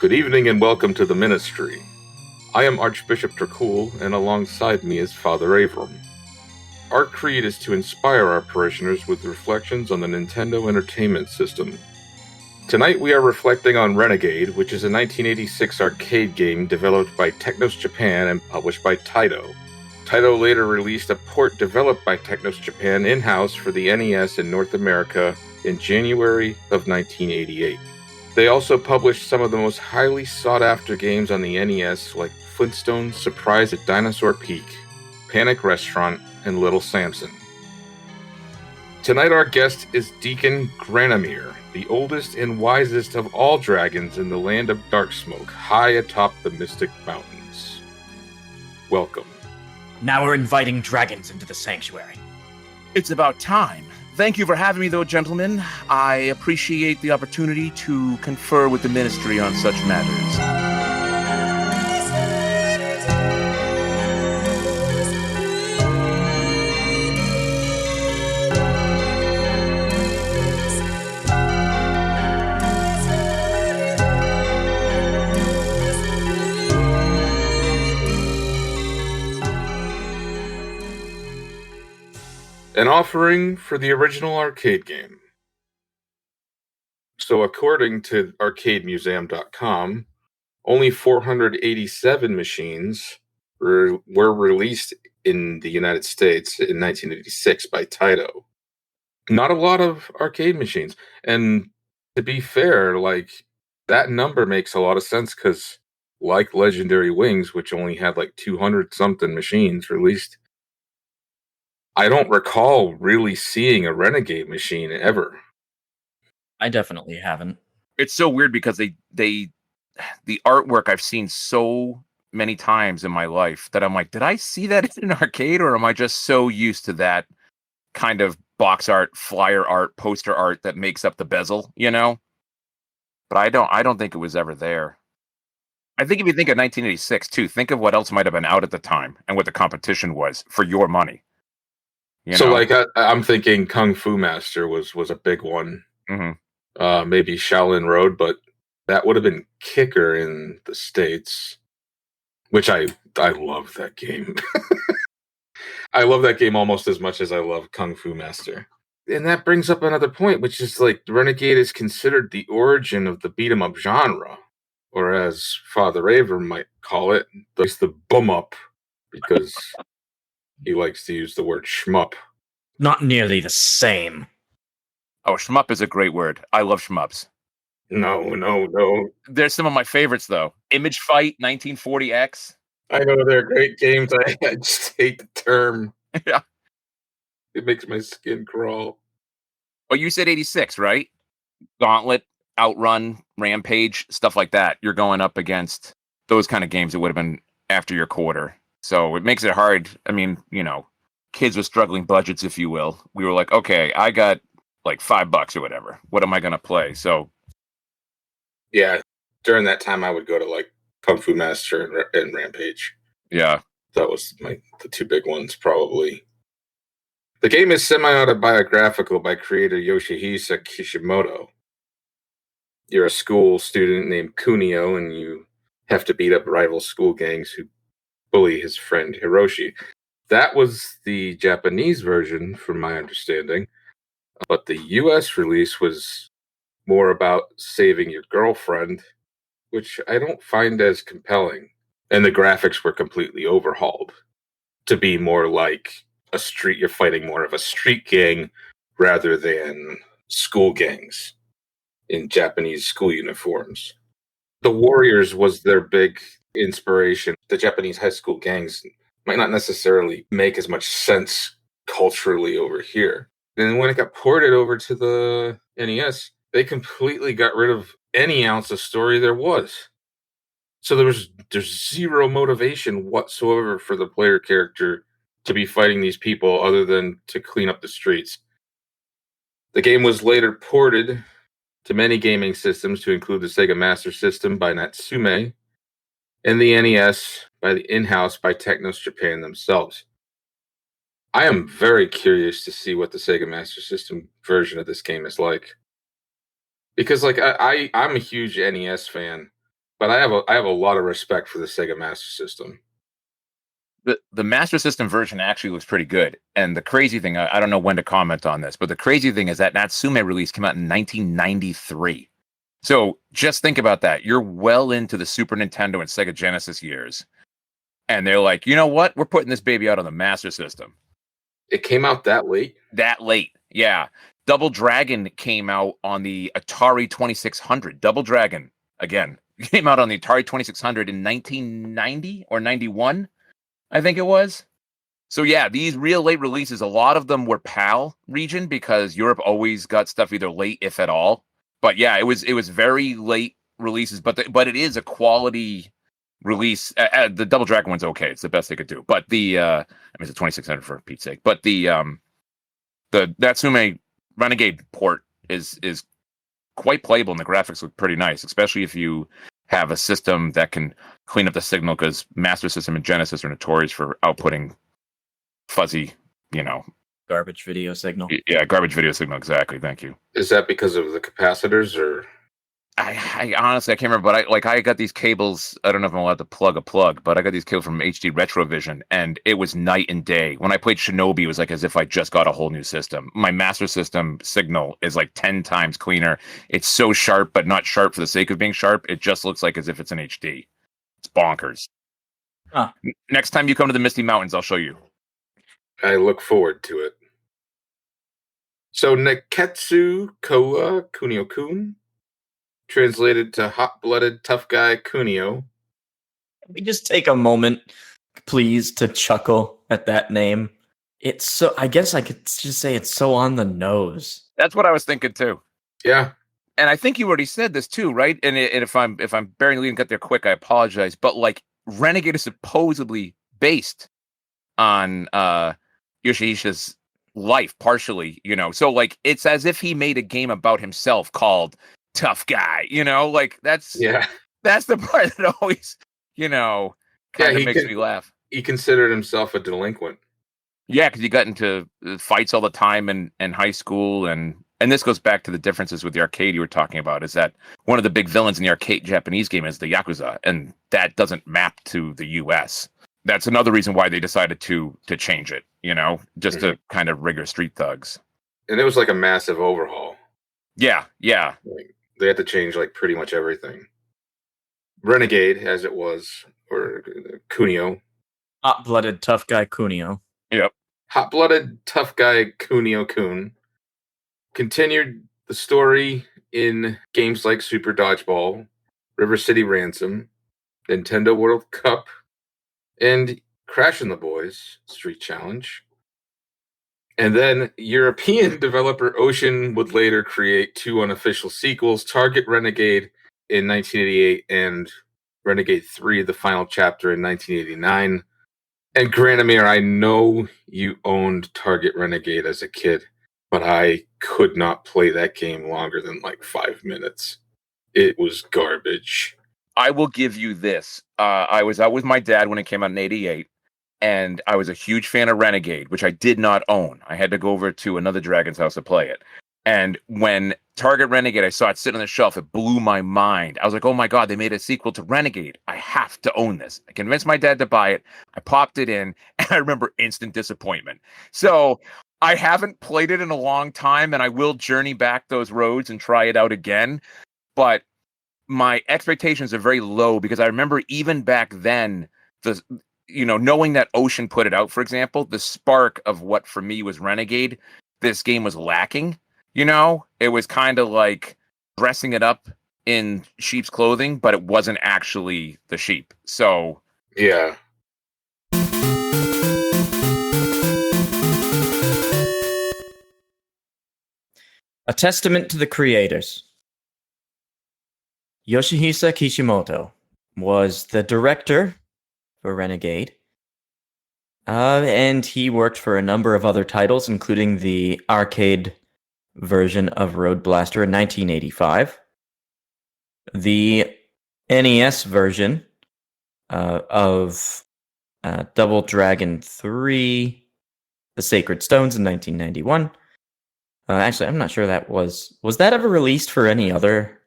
Good evening and welcome to the miNEStry. I am Archbishop Dracul, and alongside me is Father Avram. Our creed is to inspire our parishioners with reflections on the Nintendo Entertainment System. Tonight we are reflecting on Renegade, which is a 1986 arcade game developed by Technos Japan and published by Taito. Taito later released a port developed by Technos Japan in-house for the NES in North America in January of 1988. They also published some of the most highly sought-after games on the NES, like Flinstones, Surprise at Dinosaur Peak, Panic Restaurant, and Little Samson. Tonight our guest is Deacon Granamyr, the oldest and wisest of all dragons in the land of Darksmoke, high atop the Mystic Mountains. Welcome. Now we're inviting dragons into the sanctuary. It's about time. Thank you for having me, though, gentlemen. I appreciate the opportunity to confer with the miNEStry on such matters. An offering for the original arcade game. So according to arcademuseum.com, only 487 machines were released in the United States in 1986 by Taito. Not a lot of arcade machines. And to be fair, that number makes a lot of sense because like Legendary Wings, which only had 200-something machines released, I don't recall really seeing a Renegade machine ever. I definitely haven't. It's so weird because the artwork I've seen so many times in my life that I'm like, did I see that in an arcade, or am I just so used to that kind of box art, flyer art, poster art that makes up the bezel, you know? But I don't think it was ever there. I think if you think of 1986 too, think of what else might have been out at the time and what the competition was for your money. I'm thinking Kung Fu Master was a big one. Mm-hmm. Maybe Shaolin Road, but that would have been kicker in the States, which I love that game. I love that game almost as much as I love Kung Fu Master. And that brings up another point, which is Renegade is considered the origin of the beat-em-up genre, or as Father Avram might call it, the bum-up, because he likes to use the word shmup. Not nearly the same. Oh, shmup is a great word. I love shmups. No. There's some of my favorites, though. Image Fight, 1940X. I know they're great games. I just hate the term. Yeah. It makes my skin crawl. Oh, you said 86, right? Gauntlet, Outrun, Rampage, stuff like that. You're going up against those kind of games that would have been after your quarter. So it makes it hard. I mean, kids with struggling budgets, if you will. We were like, okay, I got $5 or whatever. What am I going to play? So, yeah, during that time, I would go to Kung Fu Master and Rampage. Yeah. That was the two big ones, probably. The game is semi-autobiographical by creator Yoshihisa Kishimoto. You're a school student named Kunio, and you have to beat up rival school gangs who bully his friend Hiroshi. That was the Japanese version, from my understanding. But the US release was more about saving your girlfriend, which I don't find as compelling. And the graphics were completely overhauled to be more like you're fighting more of a street gang rather than school gangs in Japanese school uniforms. The Warriors was their big inspiration. The Japanese high school gangs might not necessarily make as much sense culturally over here. And when it got ported over to the NES, they completely got rid of any ounce of story there was. So there's zero motivation whatsoever for the player character to be fighting these people other than to clean up the streets. The game was later ported to many gaming systems, to include the Sega Master System by Natsume, and the NES in-house by Technos Japan themselves. I am very curious to see what the Sega Master System version of this game is like. Because I'm a huge NES fan, But I have a lot of respect for the Sega Master System. The Master System version actually looks pretty good. And the crazy thing, I don't know when to comment on this, but the crazy thing is that Natsume release came out in 1993. So just think about that. You're well into the Super Nintendo and Sega Genesis years. And they're like, you know what? We're putting this baby out on the Master System. It came out that late? That late, yeah. Double Dragon came out on the Atari 2600. Double Dragon, again, came out on the Atari 2600 in 1990 or 91, I think it was. So yeah, these real late releases, a lot of them were PAL region because Europe always got stuff either late, if at all. But yeah, it was very late releases, but it is a quality release. The Double Dragon one's okay; it's the best they could do. But the I mean, it's a 2600 for Pete's sake. But the Natsume Renegade port is quite playable, and the graphics look pretty nice, especially if you have a system that can clean up the signal. Because Master System and Genesis are notorious for outputting fuzzy, Garbage video signal. Yeah, garbage video signal. Exactly. Thank you. Is that because of the capacitors, or? I honestly, I can't remember, but I got these cables. I don't know if I'm allowed to plug a plug, but I got these cables from HD Retrovision, and it was night and day. When I played Shinobi, it was like as if I just got a whole new system. My Master System signal is like 10 times cleaner. It's so sharp, but not sharp for the sake of being sharp. It just looks like as if it's an HD. It's bonkers. Huh. Next time you come to the Misty Mountains, I'll show you. I look forward to it. So Neketsu Koa Kunio-kun, translated to hot-blooded tough guy Kunio. Can we just take a moment, please, to chuckle at that name? It's so, I guess I could just say it's so on the nose. That's what I was thinking too. Yeah. And I think you already said this too, right? And if I'm bearing the lead and get there quick, I apologize. But like Renegade is supposedly based on Yoshihisha's life partially, so like it's as if he made a game about himself called Tough Guy, like that's the part that always kind of makes me laugh. He considered himself a delinquent. Yeah, because he got into fights all the time in high school, and this goes back to the differences with the arcade you were talking about, is that one of the big villains in the arcade Japanese game is the Yakuza, and that doesn't map to the US. That's another reason why they decided to change it, just to kind of rigor street thugs. And it was like a massive overhaul. Yeah. Like, they had to change like pretty much everything. Renegade, as it was, or Kunio. Hot-blooded tough guy Kunio. Yep. Hot-blooded tough guy Kunio-kun continued the story in games like Super Dodgeball, River City Ransom, Nintendo World Cup, and Crash and the Boys Street Challenge. And then European developer Ocean would later create 2 unofficial sequels, Target Renegade in 1988 and Renegade 3, the final chapter, in 1989. And Granamyr, I know you owned Target Renegade as a kid, but I could not play that game longer than like 5 minutes. It was garbage. I will give you this. I was out with my dad when it came out in 88. And I was a huge fan of Renegade, which I did not own. I had to go over to another Dragon's house to play it. And when Target Renegade, I saw it sitting on the shelf, it blew my mind. I was like, oh my God, they made a sequel to Renegade. I have to own this. I convinced my dad to buy it. I popped it in, and I remember instant disappointment. So I haven't played it in a long time, and I will journey back those roads and try it out again. But my expectations are very low because I remember even back then, knowing that Ocean put it out, for example, the spark of what for me was Renegade, this game was lacking. It was kind of like dressing it up in sheep's clothing, but it wasn't actually the sheep. So, yeah. A testament to the creators. Yoshihisa Kishimoto was the director for Renegade. And he worked for a number of other titles, including the arcade version of Road Blaster in 1985, the NES version of Double Dragon 3, The Sacred Stones in 1991. Actually, I'm not sure that was that ever released for any other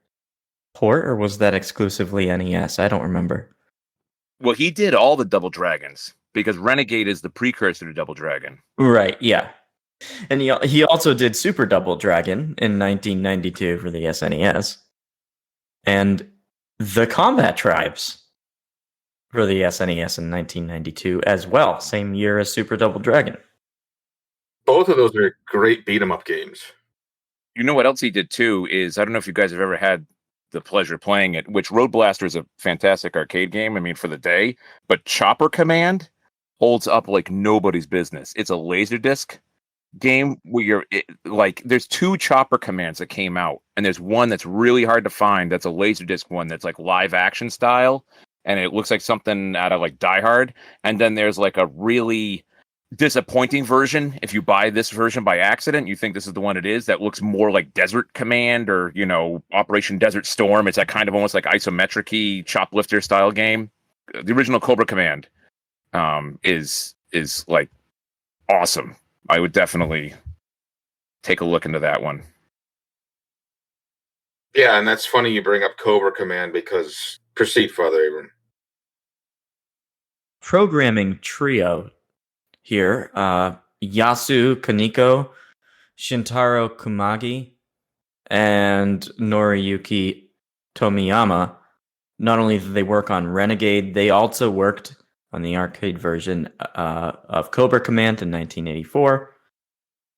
port, or was that exclusively NES? I don't remember. Well, he did all the Double Dragons because Renegade is the precursor to Double Dragon. Right, yeah. And he also did Super Double Dragon in 1992 for the SNES. And the Combat Tribes for the SNES in 1992 as well, same year as Super Double Dragon. Both of those are great beat 'em up games. You know what else he did too is, I don't know if you guys have ever had the pleasure of playing it, which Road Blaster is a fantastic arcade game, I mean, for the day, but Chopper Command holds up like nobody's business. It's a Laserdisc game where there's two Chopper Commands that came out, and there's one that's really hard to find that's a Laserdisc one that's like live action style, and it looks like something out of like Die Hard, and then there's like a really disappointing version. If you buy this version by accident, you think this is the one it is, that looks more like Desert Command or, Operation Desert Storm. It's that kind of almost like isometric-y choplifter style game. The original Cobra Command is like awesome. I would definitely take a look into that one. Yeah, and that's funny you bring up Cobra Command because proceed, Father Avram. Programming trio here, Yasu Kaneko, Shintaro Kumagi, and Noriyuki Tomiyama. Not only did they work on Renegade, they also worked on the arcade version of Cobra Command in 1984,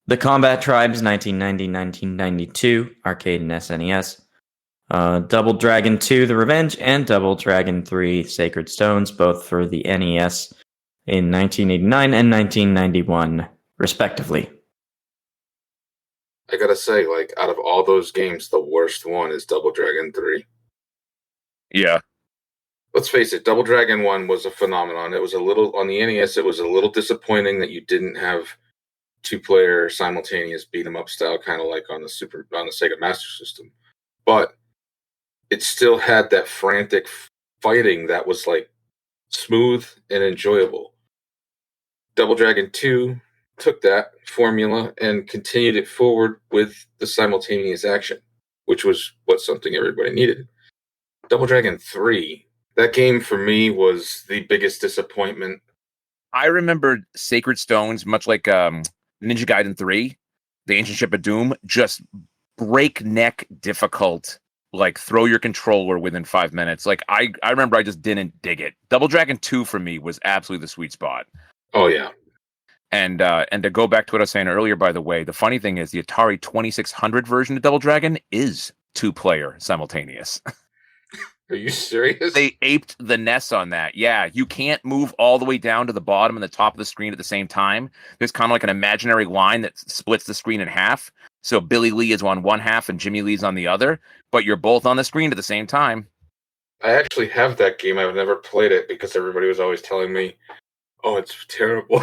the Combat Tribes 1990-1992, arcade and SNES, Double Dragon 2, The Revenge, and Double Dragon 3, Sacred Stones, both for the NES in 1989 and 1991, respectively. I gotta say, out of all those games, the worst one is Double Dragon 3. Yeah. Let's face it, Double Dragon 1 was a phenomenon. It was on the NES, it was a little disappointing that you didn't have two-player simultaneous beat-em-up style, kind of like on the Sega Master System. But it still had that frantic fighting that was smooth and enjoyable. Double Dragon 2 took that formula and continued it forward with the simultaneous action, which was something everybody needed. Double Dragon 3, that game for me was the biggest disappointment. I remember Sacred Stones, much like Ninja Gaiden 3, The Ancient Ship of Doom, just breakneck difficult, throw your controller within 5 minutes. I remember I just didn't dig it. Double Dragon 2 for me was absolutely the sweet spot. Oh, yeah. And to go back to what I was saying earlier, by the way, the funny thing is the Atari 2600 version of Double Dragon is two-player simultaneous. Are you serious? They aped the NES on that. Yeah, you can't move all the way down to the bottom and the top of the screen at the same time. There's kind of like an imaginary line that splits the screen in half. So Billy Lee is on one half and Jimmy Lee's on the other, but you're both on the screen at the same time. I actually have that game. I've never played it because everybody was always telling me, oh, it's terrible.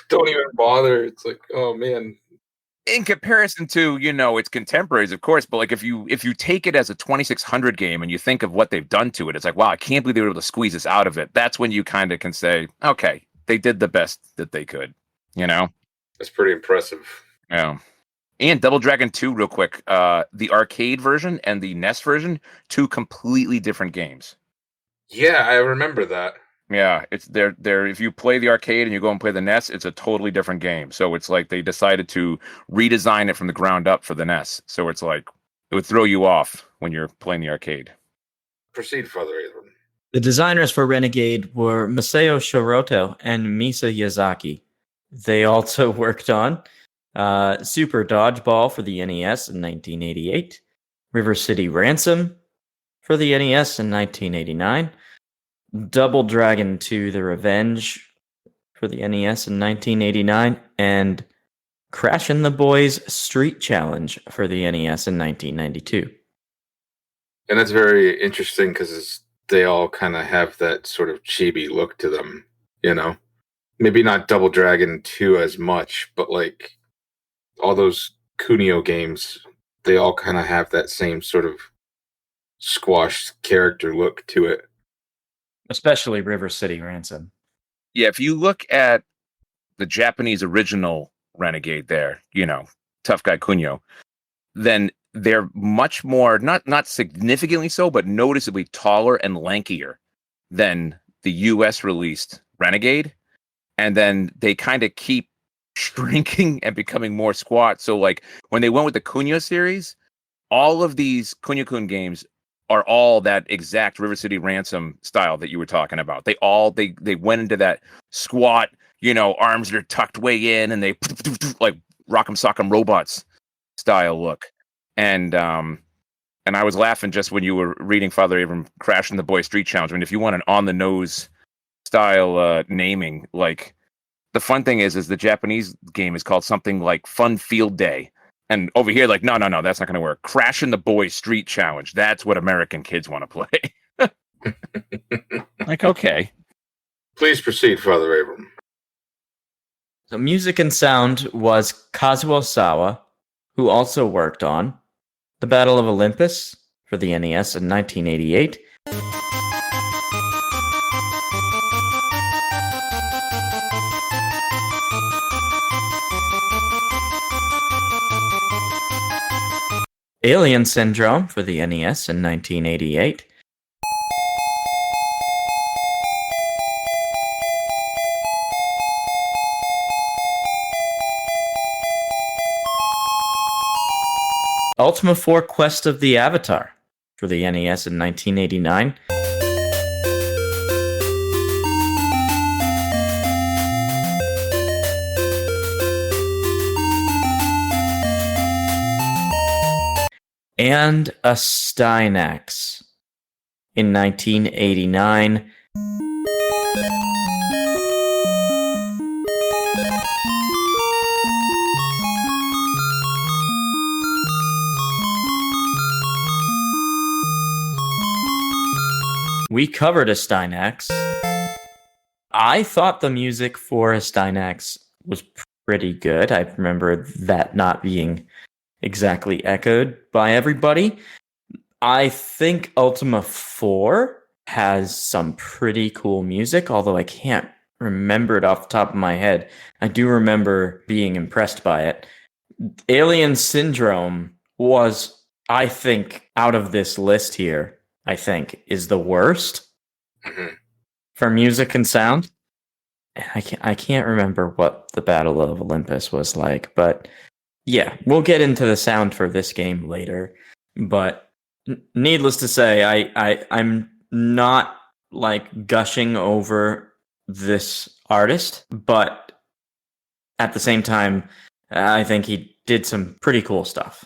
Don't even bother. It's oh, man. In comparison to, its contemporaries, of course, but if you take it as a 2600 game and you think of what they've done to it, it's wow, I can't believe they were able to squeeze this out of it. That's when you kind of can say, okay, they did the best that they could, That's pretty impressive. Yeah. And Double Dragon 2, real quick, the arcade version and the NES version, two completely different games. Yeah, I remember that. Yeah, it's they're if you play the arcade and you go and play the NES, it's a totally different game. So it's they decided to redesign it from the ground up for the NES. So it's it would throw you off when you're playing the arcade. Proceed, Father Avram. The designers for Renegade were Masao Shoroto and Misa Yazaki. They also worked on Super Dodgeball for the NES in 1988, River City Ransom for the NES in 1989, Double Dragon 2 The Revenge for the NES in 1989, and Crash and the Boys Street Challenge for the NES in 1992. And that's very interesting because they all kind of have that sort of chibi look to them, Maybe not Double Dragon 2 as much, but all those Kunio games, they all kind of have that same sort of squashed character look to it. Especially River City Ransom. Yeah, if you look at the Japanese original Renegade there, Tough Guy Kunio, then they're much more, not significantly so, but noticeably taller and lankier than the US released Renegade. And then they kind of keep shrinking and becoming more squat. So like when they went with the Kunio series, all of these Kunio-kun games are all that exact River City Ransom style that you were talking about. They went into that squat, arms that are tucked way in, and they like Rock'em Sock'em Robots style look. And I was laughing just when you were reading Father Avram Crashing the Boy Street Challenge. I mean, if you want an on the nose style naming, like the fun thing is the Japanese game is called something like Fun Field Day. And over here, like, no, that's not going to work. Crashing the Boy Street Challenge. That's what American kids want to play. Like, okay. Please proceed, Father Avram. So music and sound was Kazuo Sawa, who also worked on The Battle of Olympus for the NES in 1988. Alien Syndrome for the NES in 1988. Ultima 4 Quest of the Avatar for the NES in 1989. And a Stynax in 1989. We covered a Stynax. I thought the music for a Stynax was pretty good. I remember that not being exactly echoed by everybody. I think Ultima 4 has some pretty cool music, although I can't remember it off the top of my head. I do remember being impressed by it. Alien Syndrome was, I think, out of this list here, I think, is the worst for music and sound. I can't remember what the Battle of Olympus was like, but yeah, we'll get into the sound for this game later. But needless to say, I'm not like gushing over this artist, but at the same time, I think he did some pretty cool stuff.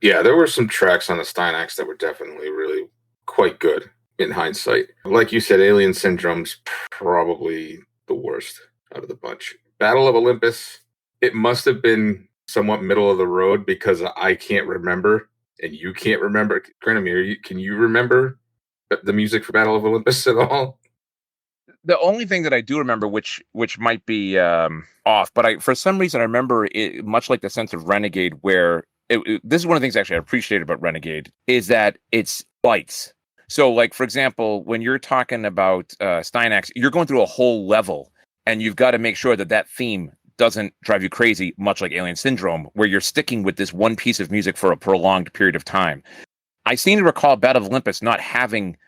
Yeah, there were some tracks on the Stynax that were definitely really quite good in hindsight. Like you said, Alien Syndrome's probably the worst out of the bunch. Battle of Olympus, it must have been somewhat middle of the road because I can't remember and you can't remember. Granamyr, can you remember the music for Battle of Olympus at all? The only thing that I do remember, which might be off, but for some reason I remember it, much like the sense of Renegade, where this is one of the things actually I appreciate about Renegade, is that it's bites. So, like, for example, when you're talking about Stynax, you're going through a whole level, and you've got to make sure that theme doesn't drive you crazy, much like Alien Syndrome, where you're sticking with this one piece of music for a prolonged period of time. I seem to recall Battle of Olympus not having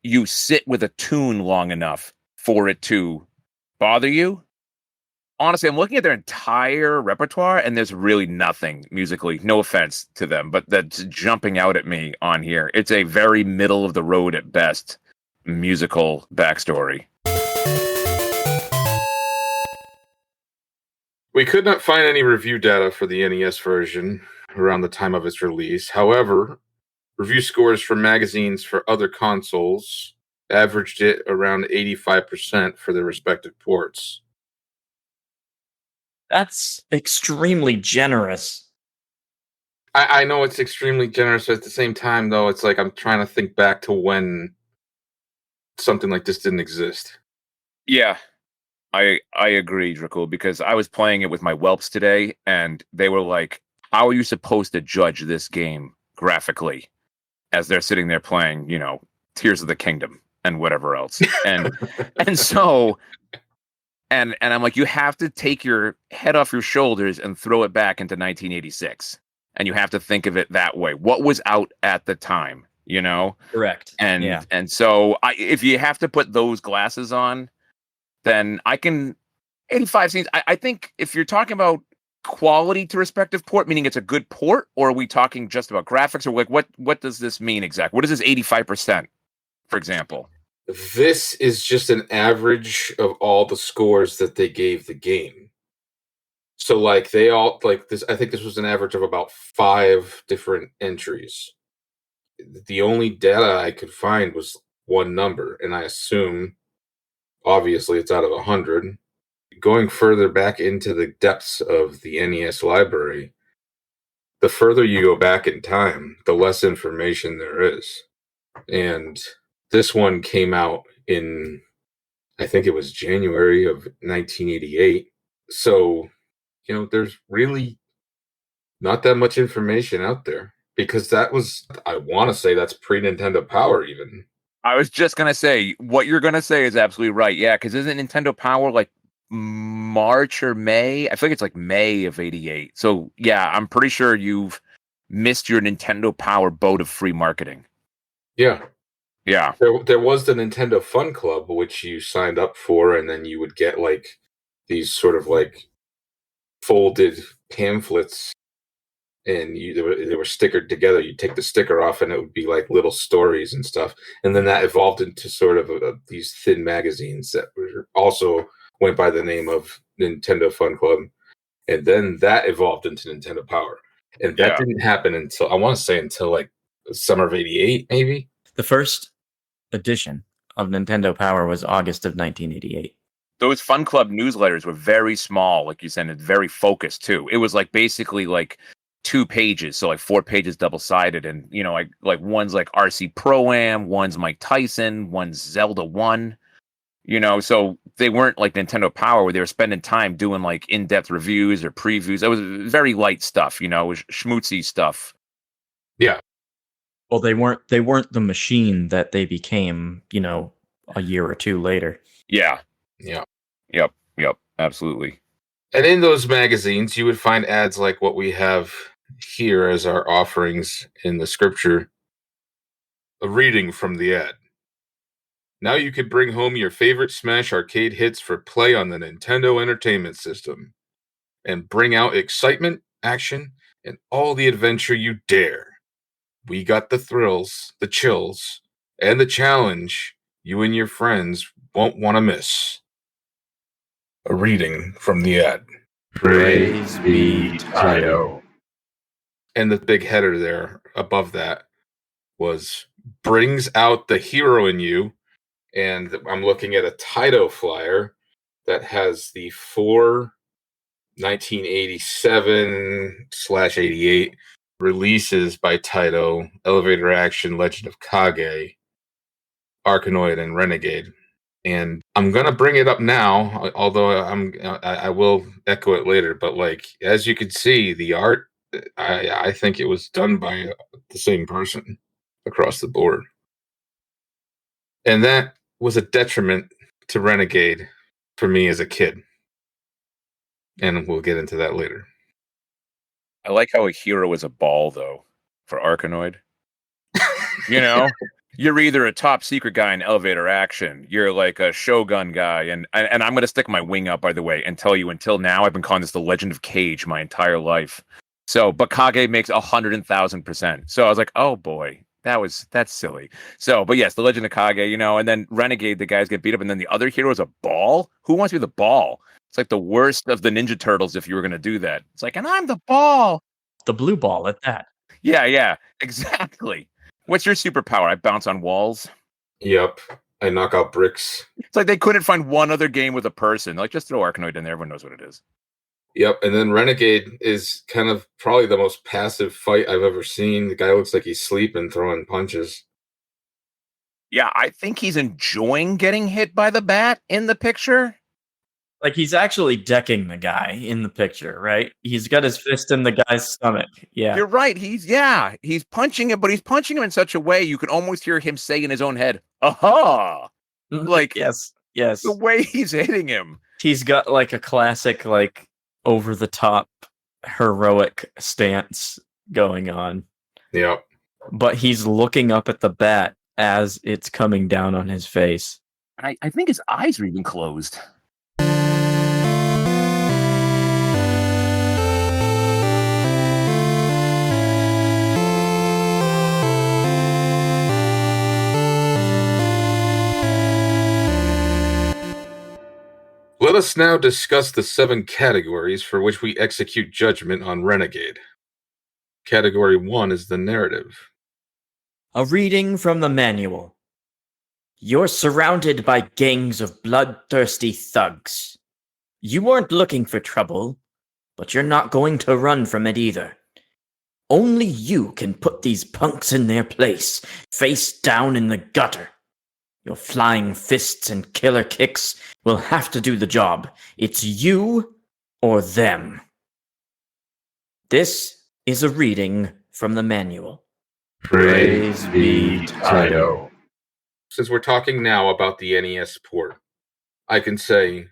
you sit with a tune long enough for it to bother you. Honestly, I'm looking at their entire repertoire, and there's really nothing musically. No offense to them, but that's jumping out at me on here. It's a very middle of the road at best musical backstory. We could not find any review data for the NES version around the time of its release. However, review scores from magazines for other consoles averaged it around 85% for their respective ports. That's extremely generous. I know it's extremely generous, but at the same time, though, it's like I'm trying to think back to when something like this didn't exist. Yeah, I agree, Dracul, because I was playing it with my whelps today, and they were like, how are you supposed to judge this game graphically as they're sitting there playing, Tears of the Kingdom and whatever else? And so... And I'm like, you have to take your head off your shoulders and throw it back into 1986 and you have to think of it that way. What was out at the time, you know? Correct. And so if you have to put those glasses on, then I can 85 scenes. I think if you're talking about quality to respective port, meaning it's a good port, or are we talking just about graphics, or like what does this mean exactly? What is this 85%, for example? This is just an average of all the scores that they gave the game. So like they all like this, I think this was an average of about 5 different entries. The only data I could find was one number, and I assume obviously it's out of 100. Going further back into the depths of the NES library, the further you go back in time, the less information there is. And this one came out in, I think it was January of 1988. So, there's really not that much information out there, because that was, I want to say that's pre-Nintendo Power even. I was just going to say, what you're going to say is absolutely right. Yeah, because isn't Nintendo Power like March or May? I think it's like May of 88. So, yeah, I'm pretty sure you've missed your Nintendo Power boat of free marketing. Yeah. Yeah. There was the Nintendo Fun Club, which you signed up for, and then you would get like these sort of like folded pamphlets, and they were stickered together. You'd take the sticker off, and it would be like little stories and stuff. And then that evolved into sort of these thin magazines that also went by the name of Nintendo Fun Club. And then that evolved into Nintendo Power. And that didn't happen until, I want to say, until like summer of 88, maybe? The first edition of Nintendo Power was August of 1988. Those Fun Club newsletters were very small, like you said, and very focused too. It was like basically like 2 pages, so like 4 pages double-sided, and like one's like RC Pro-Am, one's Mike Tyson, one's Zelda 1. So they weren't like Nintendo Power where they were spending time doing like in-depth reviews or previews. It was very light stuff, it was schmutzy stuff. Yeah. Well, they weren't the machine that they became, a year or 2 later. Yeah. Yeah. Yep. Absolutely. And in those magazines, you would find ads like what we have here as our offerings in the scripture. A reading from the ad. Now you can bring home your favorite Smash arcade hits for play on the Nintendo Entertainment System, and bring out excitement, action, and all the adventure you dare. We got the thrills, the chills, and the challenge you and your friends won't want to miss. A reading from the ad. Praise be Taito. And the big header there above that was brings out the hero in you. And I'm looking at a Taito flyer that has the 4 1987/88 releases by Taito: Elevator Action, Legend of Kage, Arkanoid, and Renegade. And I'm gonna bring it up now, although I will echo it later. But like, as you can see, the art, I think it was done by the same person across the board, and that was a detriment to Renegade for me as a kid. And we'll get into that later. I like how a hero is a ball, though, for Arkanoid. You're either a top secret guy in Elevator Action, you're like a Shogun guy, and I'm going to stick my wing up, by the way, and tell you, until now, I've been calling this the Legend of Cage my entire life. So, but Kage makes 100,000%. So I was like, oh boy, that's silly. So, but yes, the Legend of Kage, and then Renegade, the guys get beat up, and then the other hero is a ball? Who wants to be the ball? It's like the worst of the Ninja Turtles if you were going to do that. It's like, and I'm the ball. The blue ball at that. Yeah, exactly. What's your superpower? I bounce on walls? Yep. I knock out bricks. It's like they couldn't find one other game with a person. Like, just throw Arkanoid in there. Everyone knows what it is. Yep. And then Renegade is kind of probably the most passive fight I've ever seen. The guy looks like he's sleeping, throwing punches. Yeah, I think he's enjoying getting hit by the bat in the picture. Like, he's actually decking the guy in the picture, right? He's got his fist in the guy's stomach. Yeah. You're right. He's punching him, but he's punching him in such a way you can almost hear him say in his own head, aha! Like, yes. The way he's hitting him. He's got like a classic, like, over the top heroic stance going on. Yep. But he's looking up at the bat as it's coming down on his face. I think his eyes are even closed. Let us now discuss the 7 categories for which we execute judgment on Renegade. Category 1 is the narrative. A reading from the manual. You're surrounded by gangs of bloodthirsty thugs. You aren't looking for trouble, but you're not going to run from it either. Only you can put these punks in their place, face down in the gutter. Your flying fists and killer kicks will have to do the job. It's you or them. This is a reading from the manual. Praise be Taito. Since we're talking now about the NES port, I can say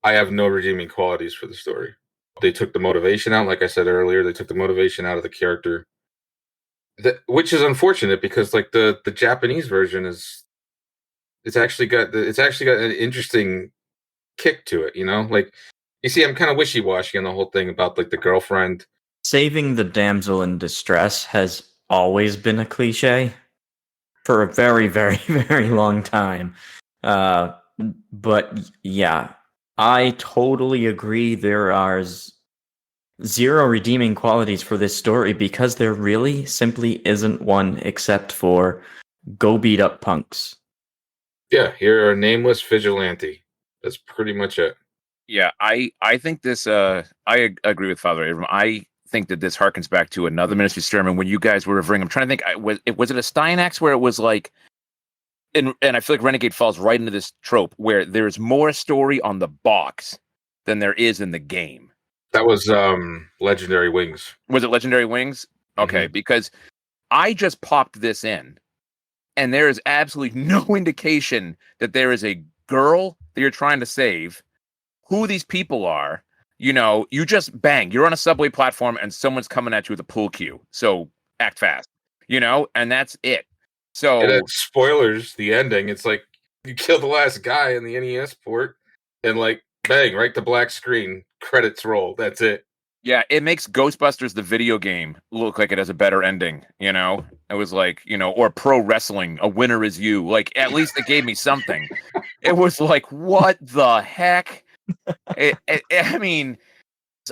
I have no redeeming qualities for the story. They took the motivation out, like I said earlier. They took the motivation out of the character, which is unfortunate because, like, the Japanese version is. It's actually got an interesting kick to it, you know? Like, you see, I'm kind of wishy-washy on the whole thing about, like, the girlfriend. Saving the damsel in distress has always been a cliche for a very, very, very long time. But yeah, I totally agree. There are zero redeeming qualities for this story because there really simply isn't one except for go beat up punks. Yeah, you're a nameless vigilante. That's pretty much it. Yeah, I think this. I agree with Father Avram. I think that this harkens back to another miNEStry sermon when you guys were referring. I'm trying to think. Was it a Steinax where it was like, and I feel like Renegade falls right into this trope where there's more story on the box than there is in the game. That was Legendary Wings. Was it Legendary Wings? Okay, because I just popped this in. And there is absolutely no indication that there is a girl that you're trying to save, who these people are. You know, you just bang, you're on a subway platform and someone's coming at you with a pool cue. So act fast, you know, and that's it. So spoilers, the ending, it's like you kill the last guy in the NES port and like bang, right to black screen, credits roll. That's it. Yeah, it makes Ghostbusters, the video game, look like it has a better ending, you know? It was like, you know, or pro wrestling, a winner is you. Like, at least it gave me something. It was like, what the heck? I mean,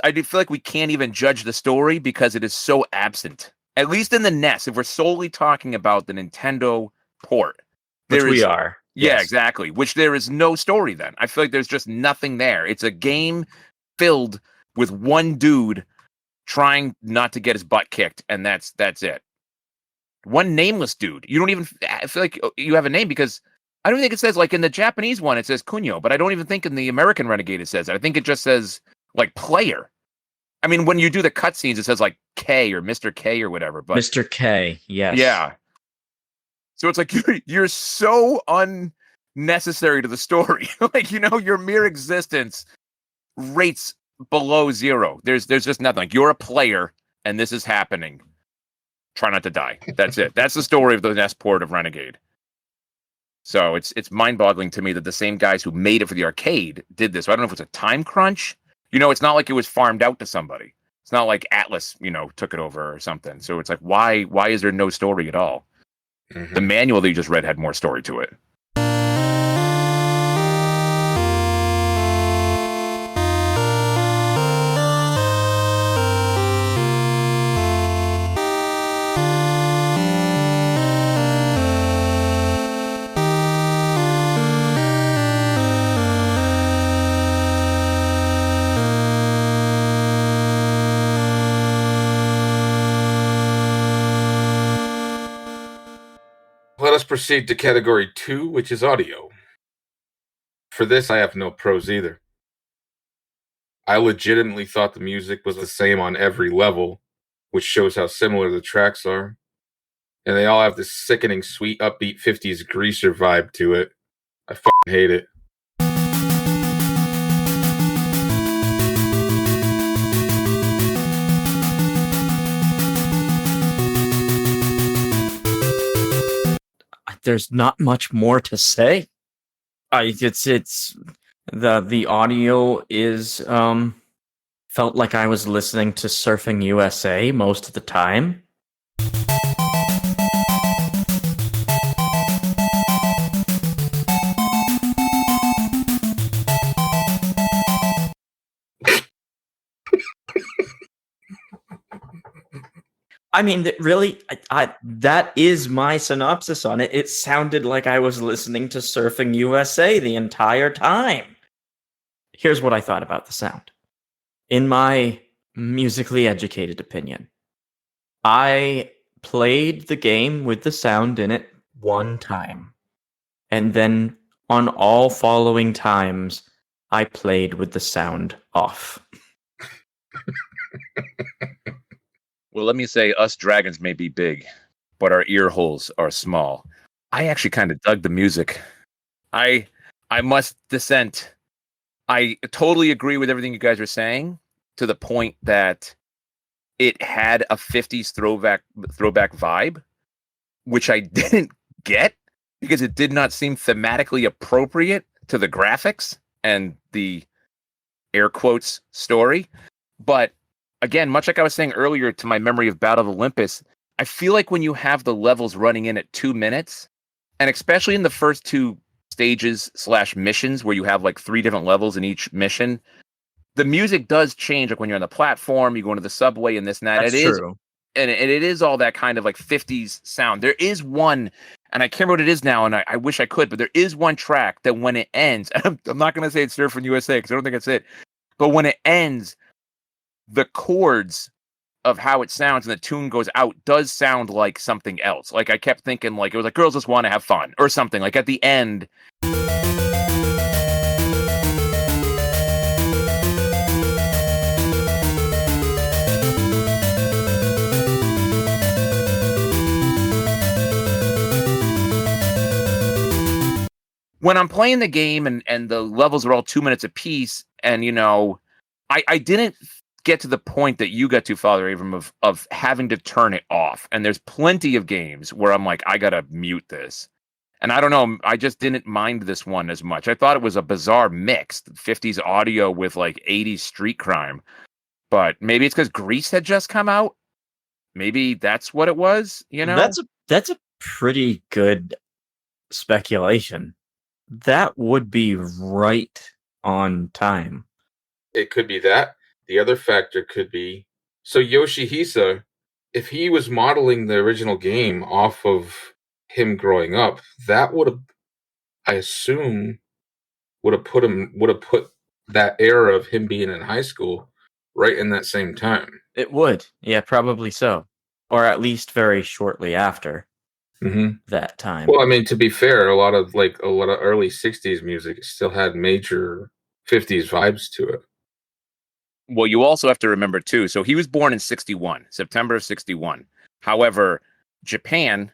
I do feel like we can't even judge the story because it is so absent. At least in the NES, if we're solely talking about the Nintendo port. Which we are. Yeah, Yes. exactly. Which there is no story then. I feel like there's just nothing there. It's a game filled with one dude trying not to get his butt kicked, and that's it. One nameless dude. You don't even I feel like you have a name because I don't think it says, like in the Japanese one, it says Kunio, but I don't even think in the American Renegade it says that. I think it just says like player. I mean, when you do the cutscenes, it says like K or Mr. K or whatever. But Mr. K, yes. yeah. So it's like you're so unnecessary to the story. Like, you know, your mere existence rates below 0. There's just nothing. Like, you're a player and this is happening. Try not to die. That's it. That's the story of the NES port of Renegade. So it's mind-boggling to me that the same guys who made it for the arcade did this. So I don't know if it's a time crunch. You know, it's not like it was farmed out to somebody. It's not like Atlas, you know, took it over or something. So it's like, why is there no story at all? Mm-hmm. The manual that you just read had more story to it. Let us proceed to category 2, which is audio. For this, I have no pros either. I legitimately thought the music was the same on every level, which shows how similar the tracks are. And they all have this sickening, sweet, upbeat 50s greaser vibe to it. I fucking hate it. there's not much more to say. It's the audio is felt like I was listening to Surfing USA most of the time. I mean, really, that is my synopsis on it. It sounded like I was listening to Surfing USA the entire time. Here's what I thought about the sound. In my musically educated opinion, I played the game with the sound in it one time. And then on all following times, I played with the sound off. Well, let me say, us dragons may be big, but our ear holes are small. I actually kind of dug the music. I must dissent. I totally agree with everything you guys are saying, to the point that it had a 50s throwback vibe, which I didn't get because it did not seem thematically appropriate to the graphics and the air quotes story. But again, much like I was saying earlier to my memory of Battle of Olympus, I feel like when you have the levels running in at 2 minutes, and especially in the first two stages / missions where you have like 3 different levels in each mission, the music does change. Like when you're on the platform, you go into the subway and this and that. That's true. And it is all that kind of like 50s sound. There is one, and I can't remember what it is now, and I wish I could, but there is one track that when it ends, I'm not going to say it's Surfing USA because I don't think it's it, but when it ends, the chords of how it sounds and the tune goes out does sound like something else. Like I kept thinking like it was like girls just want to have fun or something. Like at the end. When I'm playing the game and the levels are all 2 minutes apiece, and you know, I didn't get to the point that you got to, Father Avram, of having to turn it off. And there's plenty of games where I'm like, I gotta mute this. And I don't know, I just didn't mind this one as much. I thought it was a bizarre mix, 50s audio with like 80s street crime. But maybe it's because Grease had just come out. Maybe that's what it was, you know? That's a pretty good speculation. That would be right on time. It could be that. The other factor could be, so Yoshihisa, if he was modeling the original game off of him growing up, that would have, I assume, would have put that era of him being in high school right in that same time. It would. Yeah, probably so. Or at least very shortly after that time. Well, I mean, to be fair, a lot of early 60s music still had major 50s vibes to it. Well, you also have to remember, too, so he was born in 61, September of 61. However, Japan,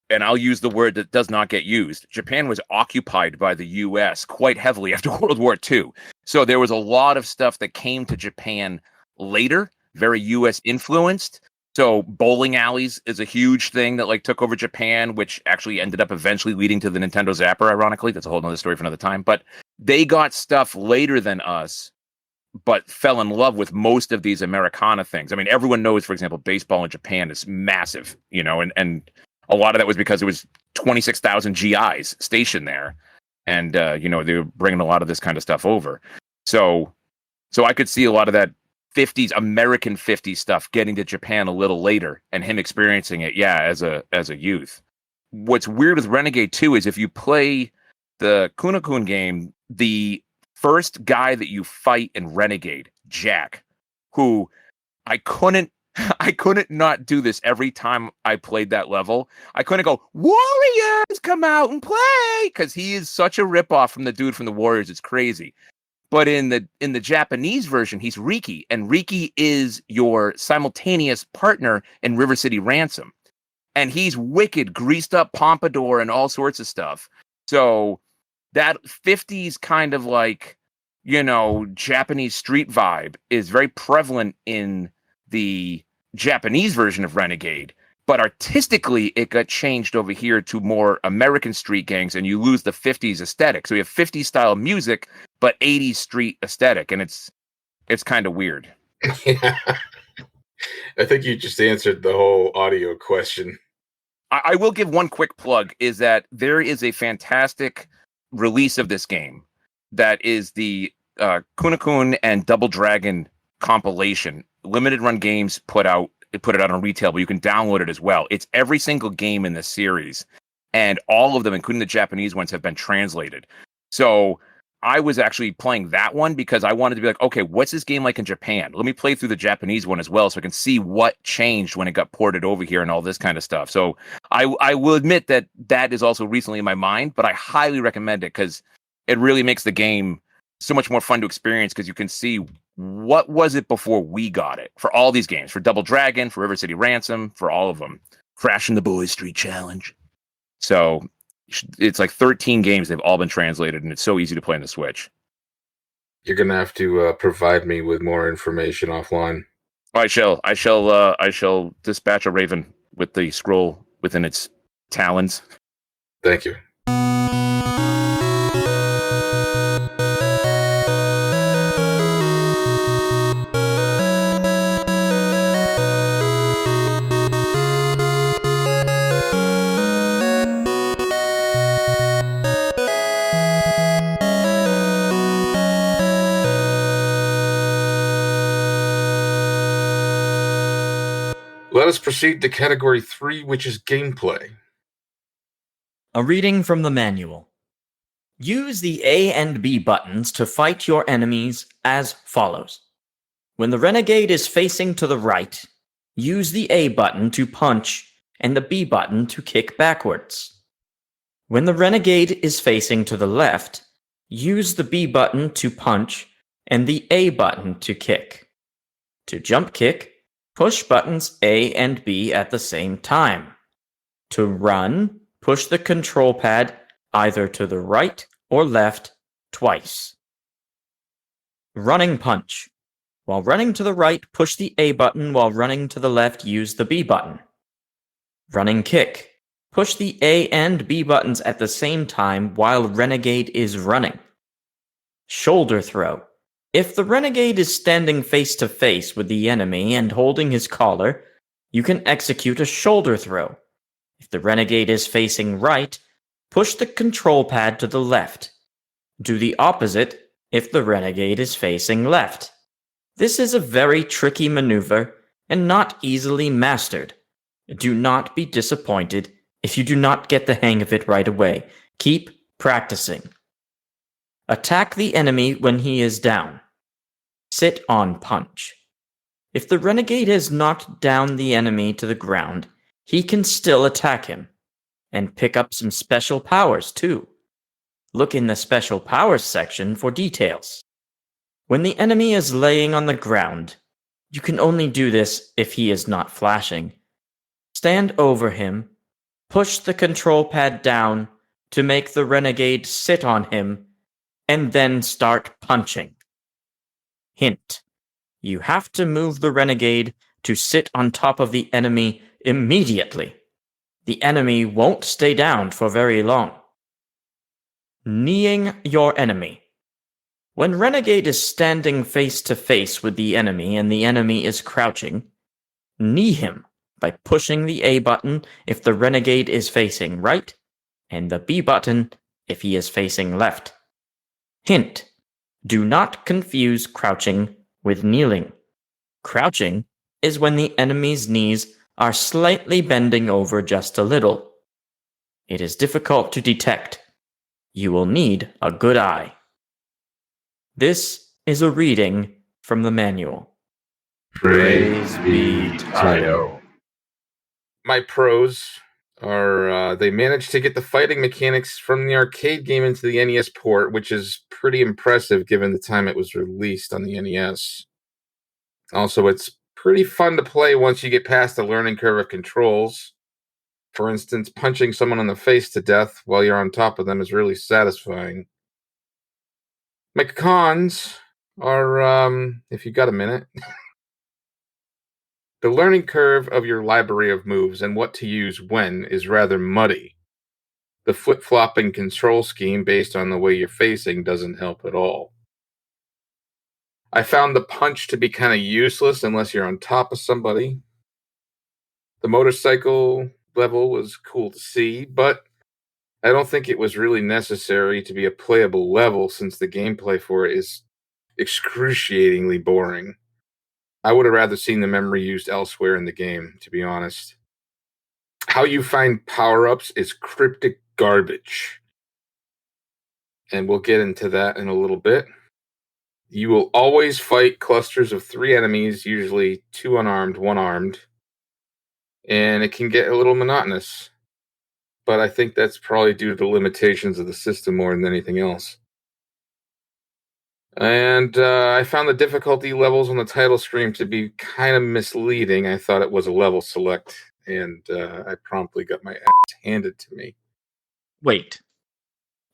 and I'll use the word that does not get used, Japan was occupied by the U.S. quite heavily after World War II. So there was a lot of stuff that came to Japan later, very U.S. influenced. So bowling alleys is a huge thing that like took over Japan, which actually ended up eventually leading to the Nintendo Zapper, ironically. That's a whole other story for another time. But they got stuff later than us, but fell in love with most of these Americana things. I mean, everyone knows, for example, baseball in Japan is massive, you know, and a lot of that was because it was 26,000 GIs stationed there. And, you know, they were bringing a lot of this kind of stuff over. So I could see a lot of that 50s, American 50s stuff getting to Japan a little later and him experiencing it, as a youth. What's weird with Renegade 2 is if you play the Kunio-kun game, the first guy that you fight in Renegade, Jack, who I couldn't not do this every time I played that level. I couldn't go, Warriors, come out and play, because he is such a ripoff from the dude from the Warriors. It's crazy. But in the Japanese version, he's Riki, and Riki is your simultaneous partner in River City Ransom. And he's wicked, greased up pompadour and all sorts of stuff. So that 50s kind of like, you know, Japanese street vibe is very prevalent in the Japanese version of Renegade. But artistically, it got changed over here to more American street gangs, and you lose the 50s aesthetic. So we have 50s style music, but 80s street aesthetic, and it's kind of weird. Yeah. I think you just answered the whole audio question. I will give one quick plug, is that there is a fantastic release of this game that is the Kunekun and Double Dragon compilation. Limited Run Games put it out on retail, but you can download it as well. It's every single game in this series, and all of them, including the Japanese ones, have been translated. So I was actually playing that one because I wanted to be like, okay, what's this game like in Japan? Let me play through the Japanese one as well so I can see what changed when it got ported over here and all this kind of stuff. So I will admit that is also recently in my mind, but I highly recommend it because it really makes the game so much more fun to experience because you can see what was it before we got it for all these games, for Double Dragon, for River City Ransom, for all of them. Crashing the Boys Street Challenge. So it's like 13 games. They've all been translated, and it's so easy to play on the Switch. You're gonna have to provide me with more information offline. I shall dispatch a raven with the scroll within its talons. Thank you. Let us proceed to category 3, which is gameplay. A reading from the manual. Use the A and B buttons to fight your enemies as follows. When the Renegade is facing to the right, use the A button to punch and the B button to kick backwards. When the Renegade is facing to the left, use the B button to punch and the A button to kick. To jump kick, push buttons A and B at the same time. To run, push the control pad either to the right or left twice. Running punch. While running to the right, push the A button. While running to the left, use the B button. Running kick. Push the A and B buttons at the same time while Renegade is running. Shoulder throw. If the Renegade is standing face to face with the enemy and holding his collar, you can execute a shoulder throw. If the Renegade is facing right, push the control pad to the left. Do the opposite if the Renegade is facing left. This is a very tricky maneuver and not easily mastered. Do not be disappointed if you do not get the hang of it right away. Keep practicing. Attack the enemy when he is down. Sit on punch. If the Renegade has knocked down the enemy to the ground, he can still attack him, and pick up some special powers too. Look in the special powers section for details. When the enemy is laying on the ground, you can only do this if he is not flashing. Stand over him, push the control pad down to make the Renegade sit on him, and then start punching. Hint: you have to move the Renegade to sit on top of the enemy immediately. The enemy won't stay down for very long. Kneeing your enemy. When Renegade is standing face to face with the enemy and the enemy is crouching, knee him by pushing the A button if the Renegade is facing right, and the B button if he is facing left. Hint: do not confuse crouching with kneeling. Crouching is when the enemy's knees are slightly bending over just a little. It is difficult to detect. You will need a good eye. This is a reading from the manual. Praise be Taito. My pros are they managed to get the fighting mechanics from the arcade game into the NES port, which is pretty impressive given the time it was released on the NES. Also, it's pretty fun to play once you get past the learning curve of controls. For instance, punching someone in the face to death while you're on top of them is really satisfying. My cons are, if you got a minute, The learning curve of your library of moves and what to use when is rather muddy. The flip-flopping control scheme based on the way you're facing doesn't help at all. I found the punch to be kind of useless unless you're on top of somebody. The motorcycle level was cool to see, but I don't think it was really necessary to be a playable level since the gameplay for it is excruciatingly boring. I would have rather seen the memory used elsewhere in the game, to be honest. How you find power-ups is cryptic garbage. And we'll get into that in a little bit. You will always fight clusters of 3 enemies, usually 2 unarmed, 1 armed. And it can get a little monotonous. But I think that's probably due to the limitations of the system more than anything else. And I found the difficulty levels on the title screen to be kind of misleading. I thought it was a level select, and I promptly got my ass handed to me. Wait.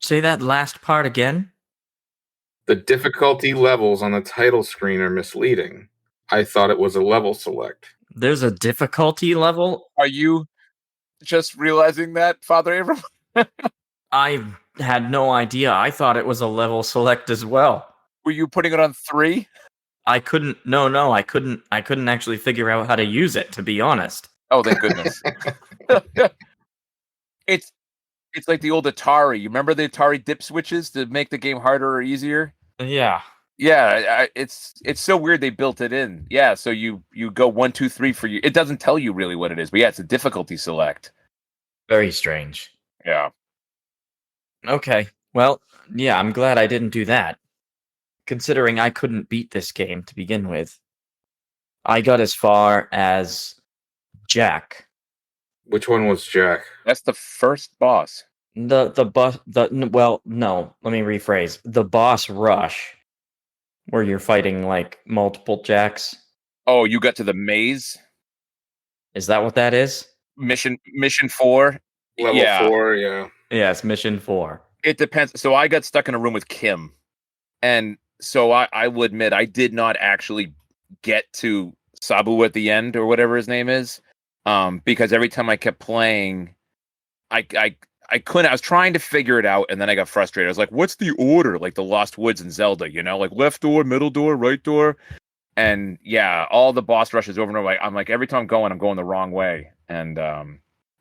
Say that last part again? The difficulty levels on the title screen are misleading. I thought it was a level select. There's a difficulty level? Are you just realizing that, Father Avram? I had no idea. I thought it was a level select as well. Were you putting it on 3? I couldn't. No. I couldn't actually figure out how to use it, to be honest. Oh, thank goodness. It's like the old Atari. You remember the Atari dip switches to make the game harder or easier? Yeah. Yeah, it's so weird they built it in. Yeah, so you go 1, 2, 3 for you. It doesn't tell you really what it is, but yeah, it's a difficulty select. Very strange. Yeah. Okay. Well, yeah, I'm glad I didn't do that. Considering I couldn't beat this game to begin with. I got as far as Jack. Which one was Jack? That's the first boss. Well, no, let me rephrase. The boss rush, where you're fighting like multiple Jacks. Oh, you got to the maze? Is that what that is? Mission 4? Level 4, yeah. Yeah, it's mission 4. It depends. So I got stuck in a room with Kim. And so I will admit, I did not actually get to Sabu at the end or whatever his name is. Because every time I kept playing, I couldn't. I was trying to figure it out, and then I got frustrated. I was like, "What's the order?" Like the Lost Woods in Zelda, like left door, middle door, right door, and yeah, all the boss rushes over and over. I'm like, every time I'm going the wrong way, and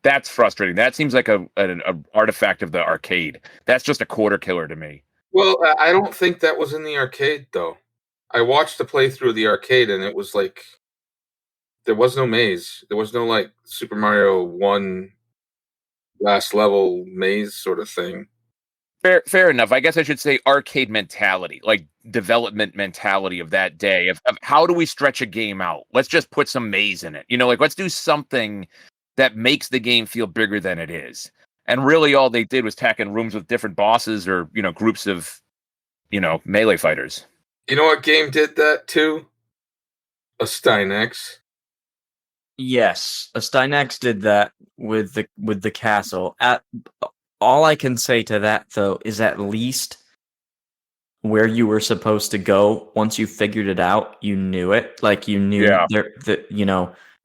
that's frustrating. That seems like an artifact of the arcade. That's just a quarter killer to me. Well, I don't think that was in the arcade, though. I watched the playthrough of the arcade, and it was like there was no maze. There was no like Super Mario 1 last level maze sort of thing. Fair enough. I guess I should say arcade mentality, like development mentality of that day of how do we stretch a game out? Let's just put some maze in it. Like let's do something that makes the game feel bigger than it is. And really all they did was tack in rooms with different bosses or, groups of, melee fighters. You know what game did that too? A Steinex. Yes, a Steinex did that with the castle. All I can say to that though is at least where you were supposed to go once you figured it out, you knew it. Like you knew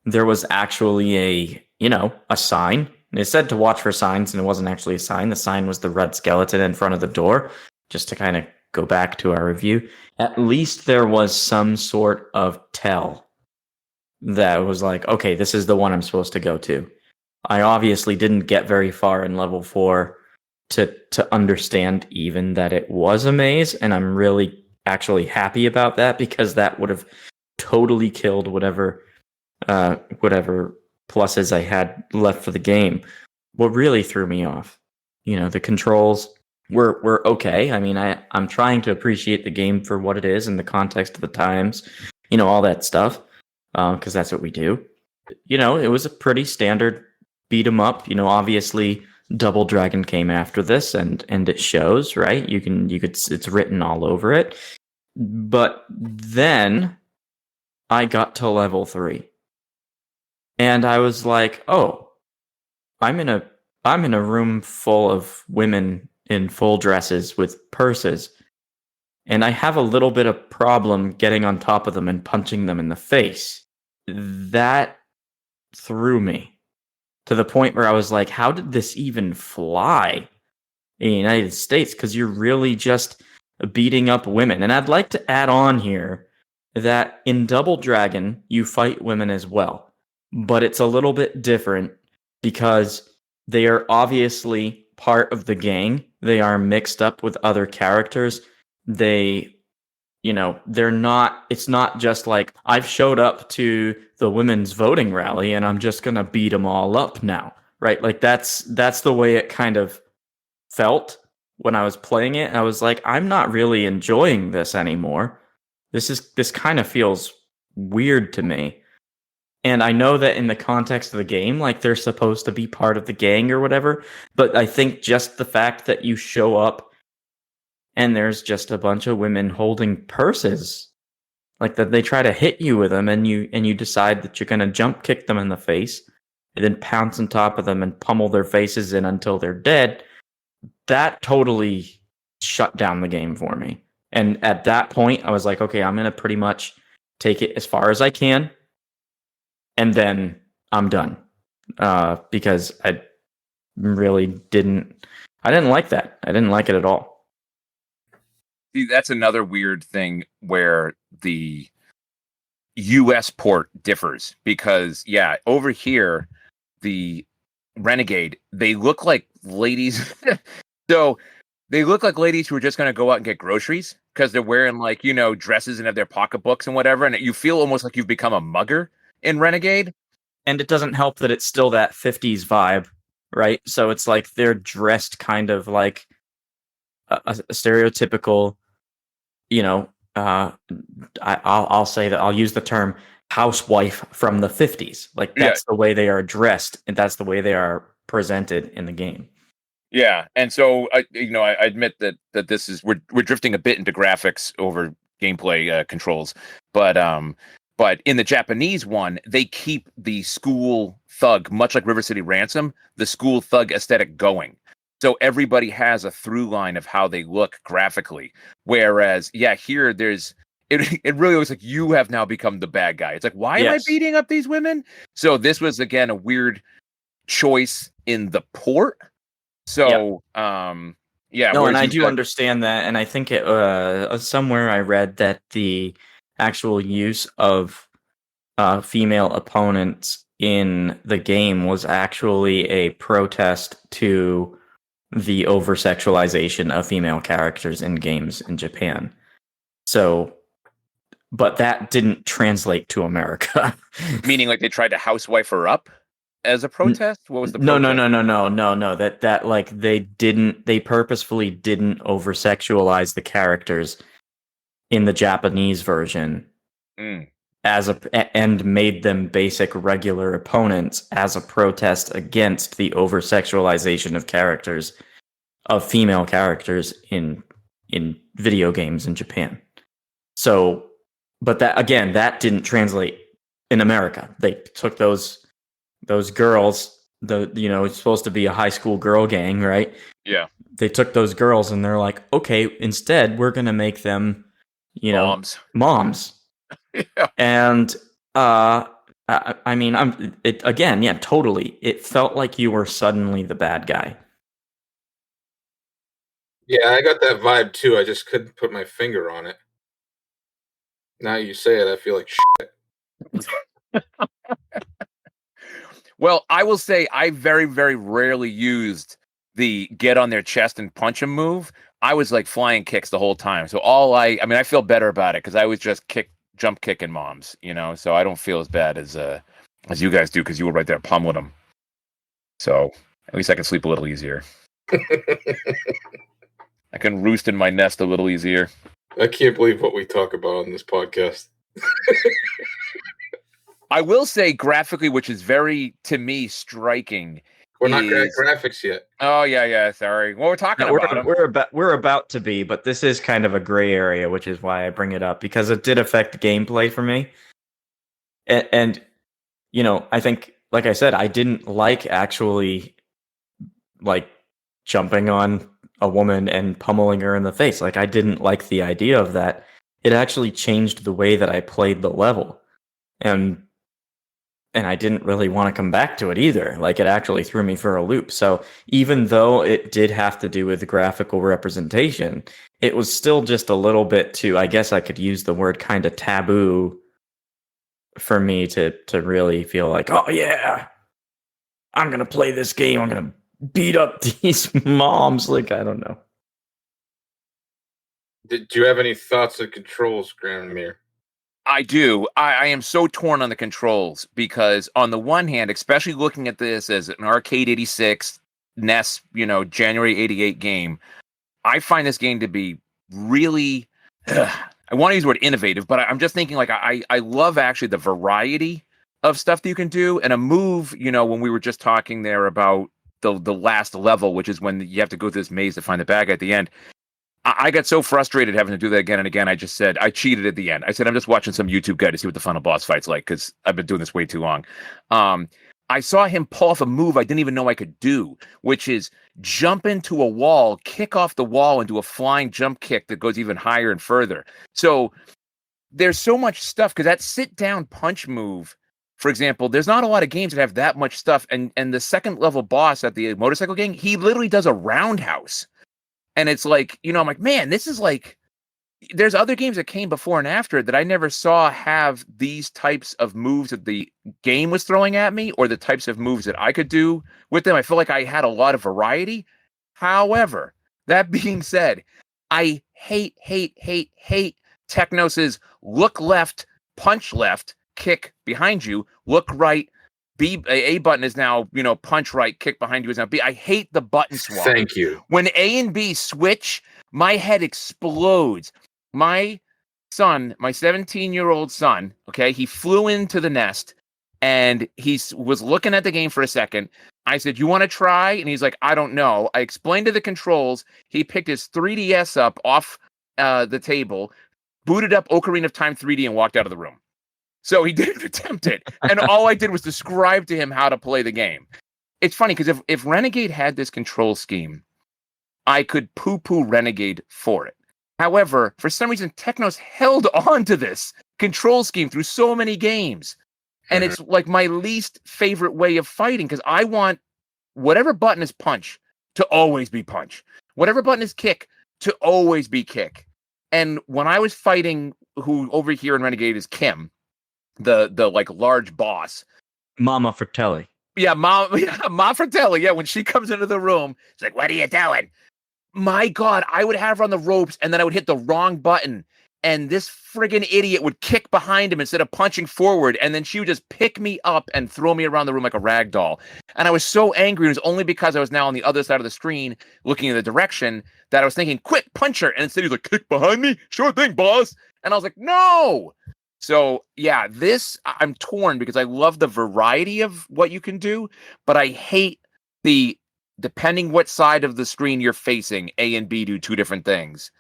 there was actually a sign. It said to watch for signs, and it wasn't actually a sign. The sign was the red skeleton in front of the door. Just to kind of go back to our review, at least there was some sort of tell that was like, okay, this is the one I'm supposed to go to. I obviously didn't get very far in level 4 to understand even that it was a maze, and I'm really actually happy about that because that would have totally killed whatever pluses I had left for the game. What really threw me off, the controls were okay. I mean, I'm trying to appreciate the game for what it is in the context of the times, all that stuff, because that's what we do. It was a pretty standard beat 'em up. Obviously Double Dragon came after this, and it shows, right? You could it's written all over it. But then I got to level 3. And I was like, "Oh, I'm in a room full of women in full dresses with purses, and I have a little bit of problem getting on top of them and punching them in the face." that threw me to the point where I was like, how did this even fly in the United States? Because you're really just beating up women. And I'd like to add on here that in Double Dragon, you fight women as well. But it's a little bit different because they are obviously part of the gang. They are mixed up with other characters. They're not, it's not just like, I've showed up to the women's voting rally and I'm just going to beat them all up now, right? Like that's the way it kind of felt when I was playing it. I was like, I'm not really enjoying this anymore. This kind of feels weird to me. And I know that in the context of the game, like they're supposed to be part of the gang or whatever, but I think just the fact that you show up and there's just a bunch of women holding purses, like that they try to hit you with them, and you decide that you're going to jump kick them in the face and then pounce on top of them and pummel their faces in until they're dead. That totally shut down the game for me. And at that point, I was like, okay, I'm going to pretty much take it as far as I can, and then I'm done. Because I really didn't like that. I didn't like it at all. See, that's another weird thing where the US port differs, because over here, the Renegade, they look like ladies. So they look like ladies who are just going to go out and get groceries because they're wearing dresses and have their pocketbooks and whatever. And you feel almost like you've become a mugger in Renegade. And it doesn't help that it's still that 50s vibe, right? So it's like they're dressed kind of like a stereotypical, I'll say that I'll use the term housewife from the 50s. Like that's the way they are dressed, and that's the way they are presented in the game. Yeah, and so I admit that this is we're drifting a bit into graphics over gameplay controls, but in the Japanese one, they keep the school thug, much like River City Ransom, the school thug aesthetic going. So everybody has a through line of how they look graphically. Whereas, here it really looks like you have now become the bad guy. It's like, why am I beating up these women? So this was, again, a weird choice in the port. So, No, and I do understand that. And I think it somewhere I read that the actual use of female opponents in the game was actually a protest to the over-sexualization of female characters in games in Japan. So, but that didn't translate to America. Meaning like they tried to housewife her up as a protest? What was the protest? No. That like they purposefully didn't over-sexualize the characters in the Japanese version and made them basic regular opponents as a protest against the over-sexualization of female characters in video games in Japan. So, but that didn't translate in America. They took those girls, it's supposed to be a high school girl gang, right? Yeah. They took those girls and they're like, okay, instead we're going to make them, moms. Yeah. And totally. It felt like you were suddenly the bad guy. Yeah, I got that vibe too. I just couldn't put my finger on it. Now you say it, I feel like shit. Well, I will say I very, very rarely used the get on their chest and punch them move. I was like flying kicks the whole time. So I feel better about it because I was just jump kicking moms, so I don't feel as bad as you guys do because you were right there pummeling them. So at least I can sleep a little easier. I can roost in my nest a little easier. I can't believe what we talk about on this podcast. I will say graphically, which is very, to me, striking. We're not graphics yet. Oh, yeah. Sorry. Well, we're talking about We're about to be, but this is kind of a gray area, which is why I bring it up, because it did affect gameplay for me. And I think, like I said, I didn't like actually, like, jumping on a woman and pummeling her in the face. Like, I didn't like the idea of that. It actually changed the way that I played the level. And and I didn't really want to come back to it either. Like, it actually threw me for a loop. So even though it did have to do with graphical representation, it was still just a little bit too, I guess I could use the word kind of taboo for me to really feel like, oh yeah, I'm going to play this game. I'm going to beat up these moms. Like, I don't know. Did you have any thoughts on controls, Granamyr? I do. I am so torn on the controls because on the one hand, especially looking at this as an Arcade 86 NES, January 88 game, I find this game to be really, I want to use the word innovative, but I'm just thinking like I love actually the variety of stuff that you can do. And a move, when we were just talking there about the last level, which is when you have to go through this maze to find the bag at the end. I got so frustrated having to do that again and again. I just said, I cheated at the end. I said, I'm just watching some YouTube guide to see what the final boss fight's like because I've been doing this way too long. I saw him pull off a move I didn't even know I could do, which is jump into a wall, kick off the wall, and do a flying jump kick that goes even higher and further. So there's so much stuff because that sit-down punch move, for example, there's not a lot of games that have that much stuff. And the second level boss at the motorcycle game, he literally does a roundhouse. And it's like, I'm like, man, this is like, there's other games that came before and after it that I never saw have these types of moves that the game was throwing at me or the types of moves that I could do with them. I feel like I had a lot of variety. However, that being said, I hate Technos's look left, punch left, kick behind you, look right, A button is now, punch right, kick behind you is now B. I hate the button swap. Thank you. When A and B switch, my head explodes. My son, my 17-year-old son, okay, he flew into the nest and he was looking at the game for a second. I said, you want to try? And he's like, I don't know. I explained to the controls. He picked his 3DS up off the table, booted up Ocarina of Time 3D and walked out of the room. So he didn't attempt it. And all I did was describe to him how to play the game. It's funny because if Renegade had this control scheme, I could poo-poo Renegade for it. However, for some reason, Technos held on to this control scheme through so many games. And it's like my least favorite way of fighting because I want whatever button is punch to always be punch. Whatever button is kick to always be kick. And when I was fighting who over here in Renegade is Kim, the like large boss. Mama Fratelli. Yeah, Ma Fratelli. Yeah, when she comes into the room, she's like, what are you doing? My God, I would have her on the ropes and then I would hit the wrong button. And this friggin' idiot would kick behind him instead of punching forward. And then she would just pick me up and throw me around the room like a rag doll. And I was so angry. It was only because I was now on the other side of the screen looking in the direction that I was thinking, quick, punch her. And instead he was like, kick behind me? Sure thing, boss. And I was like, no. So, yeah, I'm torn because I love the variety of what you can do, but I hate depending what side of the screen you're facing, A and B do two different things.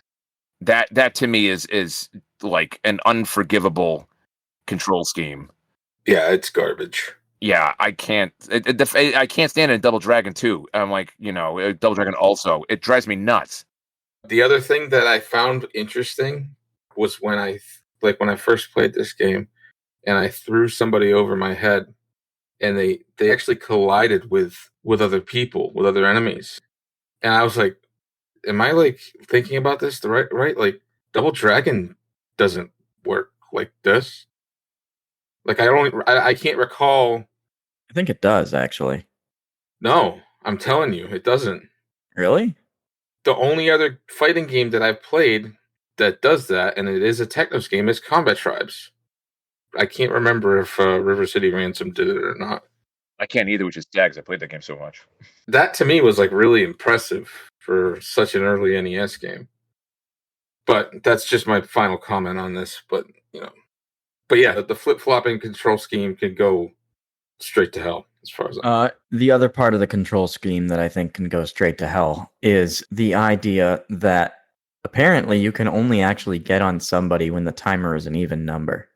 That to me is like an unforgivable control scheme. Yeah, it's garbage. Yeah, I can't. I can't stand it in Double Dragon 2. I'm like, Double Dragon also. It drives me nuts. The other thing that I found interesting was when I first played this game, and I threw somebody over my head, and they actually collided with other people, with other enemies, and I was like, am I like thinking about this the right? Like Double Dragon doesn't work like this. Like I can't recall. I think it does, actually. No, I'm telling you, it doesn't. Really? The only other fighting game that I've played that does that, and it is a Technos game, is Combat Tribes. I can't remember if River City Ransom did it or not. I can't either, which is sad because I played that game so much. That to me was like really impressive for such an early NES game. But that's just my final comment on this. But yeah, the flip-flopping control scheme can go straight to hell as far as the other part of the control scheme that I think can go straight to hell is the idea that apparently you can only actually get on somebody when the timer is an even number.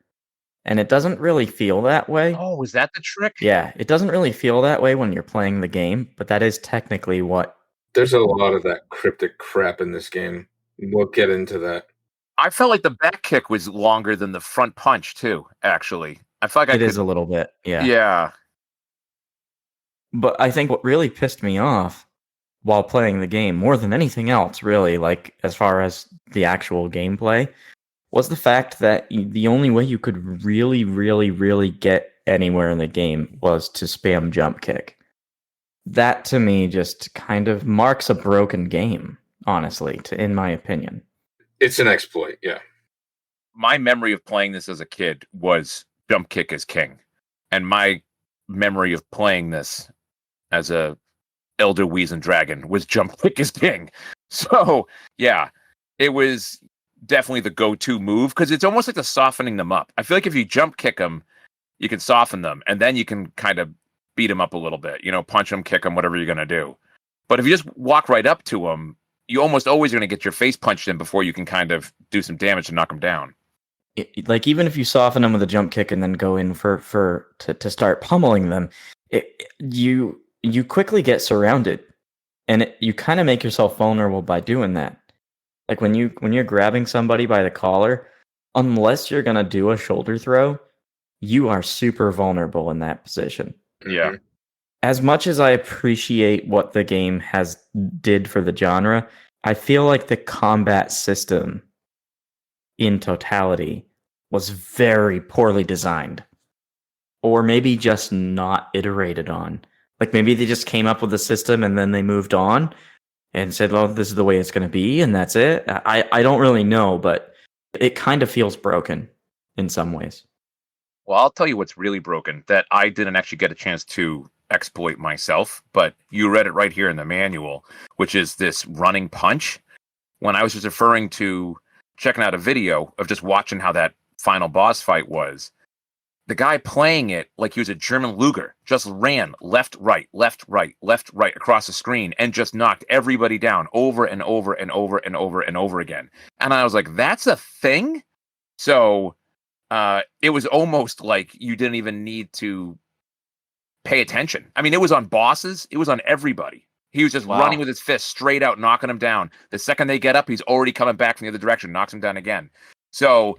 And it doesn't really feel that way. Oh, is that the trick? Yeah, it doesn't really feel that way when you're playing the game, but that is technically what... There's a lot of that cryptic crap in this game. We'll get into that. I felt like the back kick was longer than the front punch, too, actually. I feel like It is a little bit, yeah. Yeah. But I think what really pissed me off while playing the game, more than anything else, really, like as far as the actual gameplay, was the fact that the only way you could really, really, really get anywhere in the game was to spam jump kick. That to me just kind of marks a broken game, honestly, in my opinion. It's an exploit, yeah. My memory of playing this as a kid was jump kick is king. And my memory of playing this as a Elder Weazen Dragon was jump kick is king. So, yeah, it was definitely the go-to move because it's almost like the softening them up. I feel like if you jump kick them, you can soften them, and then you can kind of beat them up a little bit. Punch them, kick them, whatever you're going to do. But if you just walk right up to them, you almost always going to get your face punched in before you can kind of do some damage to knock them down. Like, even if you soften them with a jump kick and then go in to start pummeling them, you quickly get surrounded, and you kind of make yourself vulnerable by doing that. Like when you're grabbing somebody by the collar, unless you're gonna do a shoulder throw, you are super vulnerable in that position. Yeah. As much as I appreciate what the game did for the genre, I feel like the combat system in totality was very poorly designed, or maybe just not iterated on. Like maybe they just came up with a system and then they moved on and said, well, this is the way it's going to be, and that's it. I don't really know, but it kind of feels broken in some ways. Well, I'll tell you what's really broken that I didn't actually get a chance to exploit myself, but you read it right here in the manual, which is this running punch. When I was just referring to checking out a video of just watching how that final boss fight was, the guy playing it like he was a German Luger just ran left, right, left, right, left, right across the screen and just knocked everybody down over and over and over and over and over again. And I was like, that's a thing? So it was almost like you didn't even need to pay attention. I mean, it was on bosses. It was on everybody. He was just running with his fist straight out, knocking them down. The second they get up, he's already coming back from the other direction, knocks them down again. So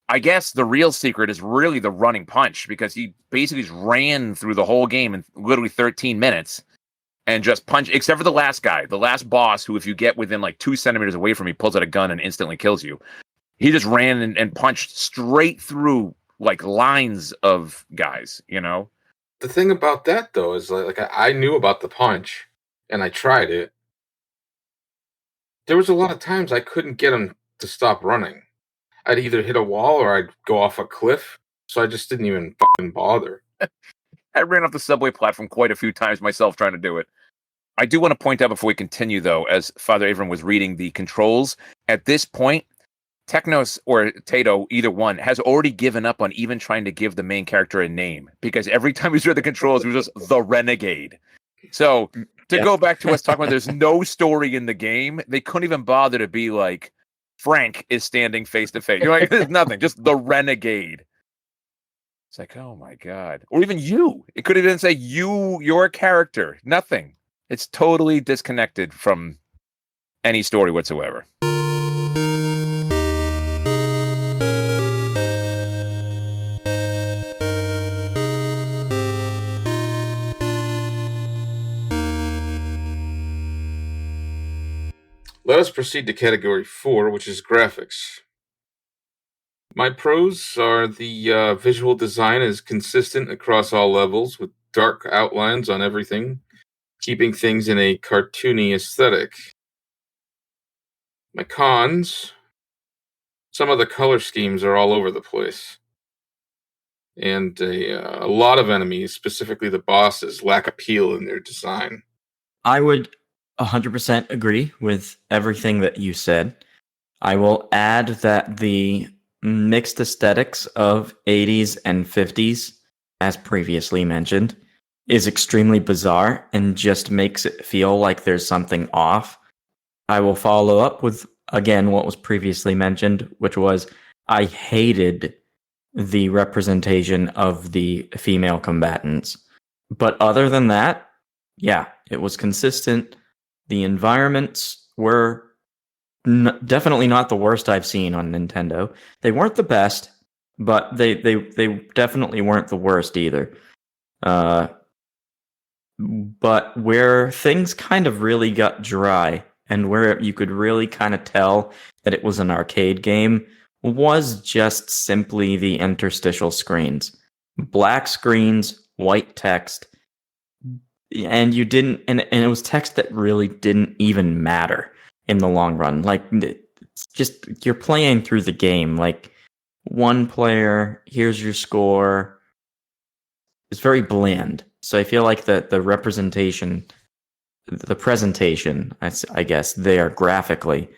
I guess the real secret is really the running punch, because he basically just ran through the whole game in literally 13 minutes and just punched, except for the last guy, the last boss, who if you get within like 2 centimeters away from him, he pulls out a gun and instantly kills you. He just ran and punched straight through like lines of guys, The thing about that, though, is like I knew about the punch, and I tried it. There was a lot of times I couldn't get him to stop running. I'd either hit a wall or I'd go off a cliff, so I just didn't even fucking bother. I ran off the subway platform quite a few times myself trying to do it. I do want to point out before we continue, though, as Father Avram was reading the controls, at this point, Technos or Taito, either one, has already given up on even trying to give the main character a name, because every time he's read the controls, it was just the Renegade. So, to go back to us talking about there's no story in the game, they couldn't even bother to be like, Frank is standing face to face. You're like, there's nothing, just the Renegade. It's like, oh my God. Or even you. It could have been say your character. Nothing. It's totally disconnected from any story whatsoever. Let us proceed to category 4, which is graphics. My pros are the visual design is consistent across all levels, with dark outlines on everything, keeping things in a cartoony aesthetic. My cons, some of the color schemes are all over the place. And a lot of enemies, specifically the bosses, lack appeal in their design. I would 100% agree with everything that you said. I will add that the mixed aesthetics of 80s and 50s, as previously mentioned, is extremely bizarre and just makes it feel like there's something off. I will follow up with, again, what was previously mentioned, which was I hated the representation of the female combatants. But other than that, yeah, it was consistent. The environments were definitely not the worst I've seen on Nintendo. They weren't the best, but they definitely weren't the worst either. But where things kind of really got dry and where you could really kind of tell that it was an arcade game was just simply the interstitial screens. Black screens, white text, and you didn't, and it was text that really didn't even matter in the long run. Like, it's just, you're playing through the game. Like, one player, here's your score. It's very bland. So I feel like the representation, the presentation, I guess, there graphically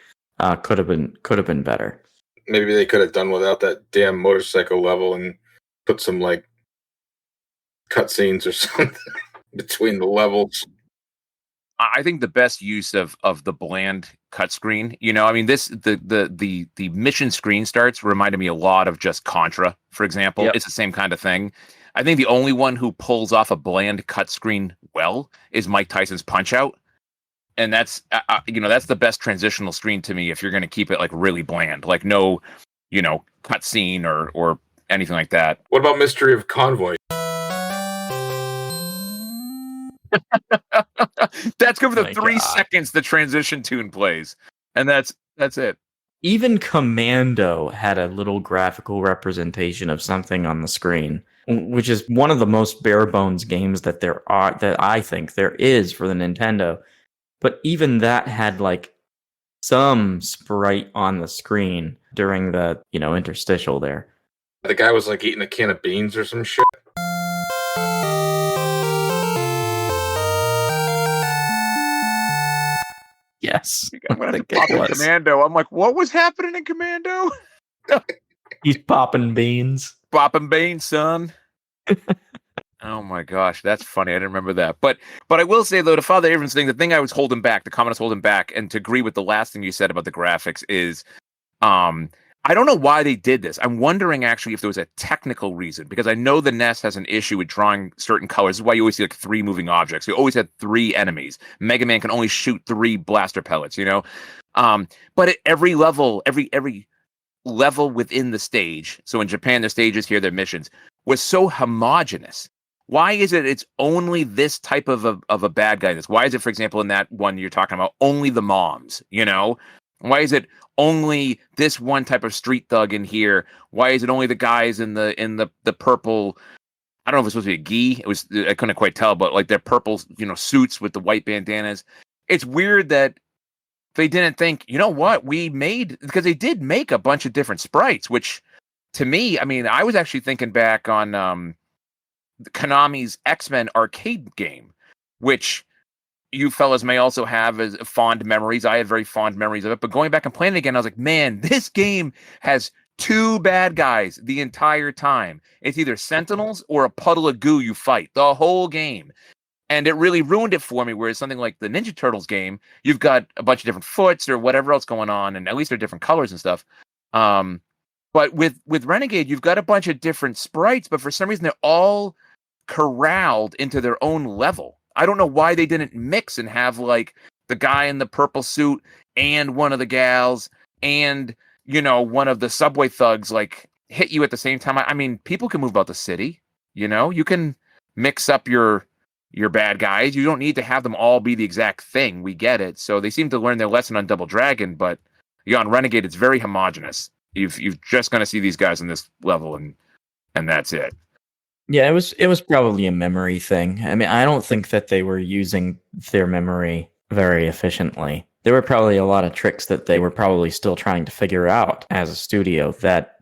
could have been better. Maybe they could have done without that damn motorcycle level and put some like cutscenes or something between the levels. I think the best use of the bland cut screen, I mean, the mission screen starts reminded me a lot of just Contra, for example. Yep. It's the same kind of thing. I think the only one who pulls off a bland cut screen well is Mike Tyson's Punch-Out, and that's that's the best transitional screen to me if you're going to keep it like really bland, like no, cut scene or anything like that. What about Mystery of Convoy? That's good for the 3 seconds the transition tune plays, and that's it. Even Commando had a little graphical representation of something on the screen, which is one of the most bare bones games that I think there is for the Nintendo. But even that had like some sprite on the screen during the, interstitial there. The guy was like eating a can of beans or some shit. Yes. I'm gonna pop in Commando. I'm like, what was happening in Commando? He's popping beans. Popping beans, son. Oh my gosh, that's funny. I didn't remember that. But I will say though, to Father Avram's thing, the thing I was holding back, the comment I was holding back, and to agree with the last thing you said about the graphics is, I don't know why they did this. I'm wondering actually if there was a technical reason, because I know the NES has an issue with drawing certain colors. This is why you always see like 3 moving objects. You always had 3 enemies. Mega Man can only shoot 3 blaster pellets, But at every level, every level within the stage, so in Japan, their stages, here their missions, was so homogenous. Why is it it's only this type of a bad guy? Why is it, for example, in that one you're talking about, only the moms, Why is it only this one type of street thug in here? Why is it only the guys in the purple? I don't know if it's supposed to be a gi. It was, I couldn't quite tell, but like their purple, suits with the white bandanas. It's weird that they didn't think, because they did make a bunch of different sprites, which to me, I mean, I was actually thinking back on Konami's X-Men arcade game, which you fellas may also have as fond memories. I had very fond memories of it, but going back and playing it again, I was like, man, this game has 2 bad guys the entire time. It's either Sentinels or a puddle of goo you fight the whole game. And it really ruined it for me, whereas something like the Ninja Turtles game, you've got a bunch of different foots or whatever else going on, and at least they're different colors and stuff. But with Renegade, you've got a bunch of different sprites, but for some reason they're all corralled into their own level. I don't know why they didn't mix and have like the guy in the purple suit and one of the gals and, one of the subway thugs like hit you at the same time. I mean, people can move about the city, you can mix up your bad guys. You don't need to have them all be the exact thing. We get it. So they seem to learn their lesson on Double Dragon, but on Renegade, it's very homogenous. You've just going to see these guys on this level and that's it. Yeah, it was probably a memory thing. I mean, I don't think that they were using their memory very efficiently. There were probably a lot of tricks that they were probably still trying to figure out as a studio that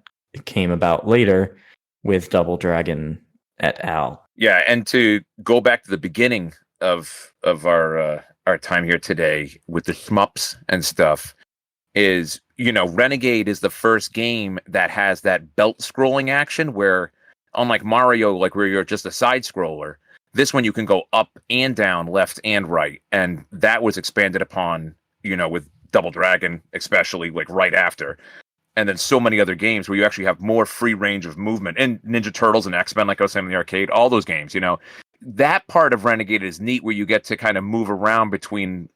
came about later with Double Dragon et al. Yeah, and to go back to the beginning of our time here today with the shmups and stuff is, Renegade is the first game that has that belt scrolling action where, unlike Mario, like where you're just a side scroller, this one you can go up and down, left and right. And that was expanded upon, with Double Dragon, especially like right after. And then so many other games where you actually have more free range of movement. And Ninja Turtles and X-Men, like I was saying in the arcade, all those games, That part of Renegade is neat where you get to kind of move around between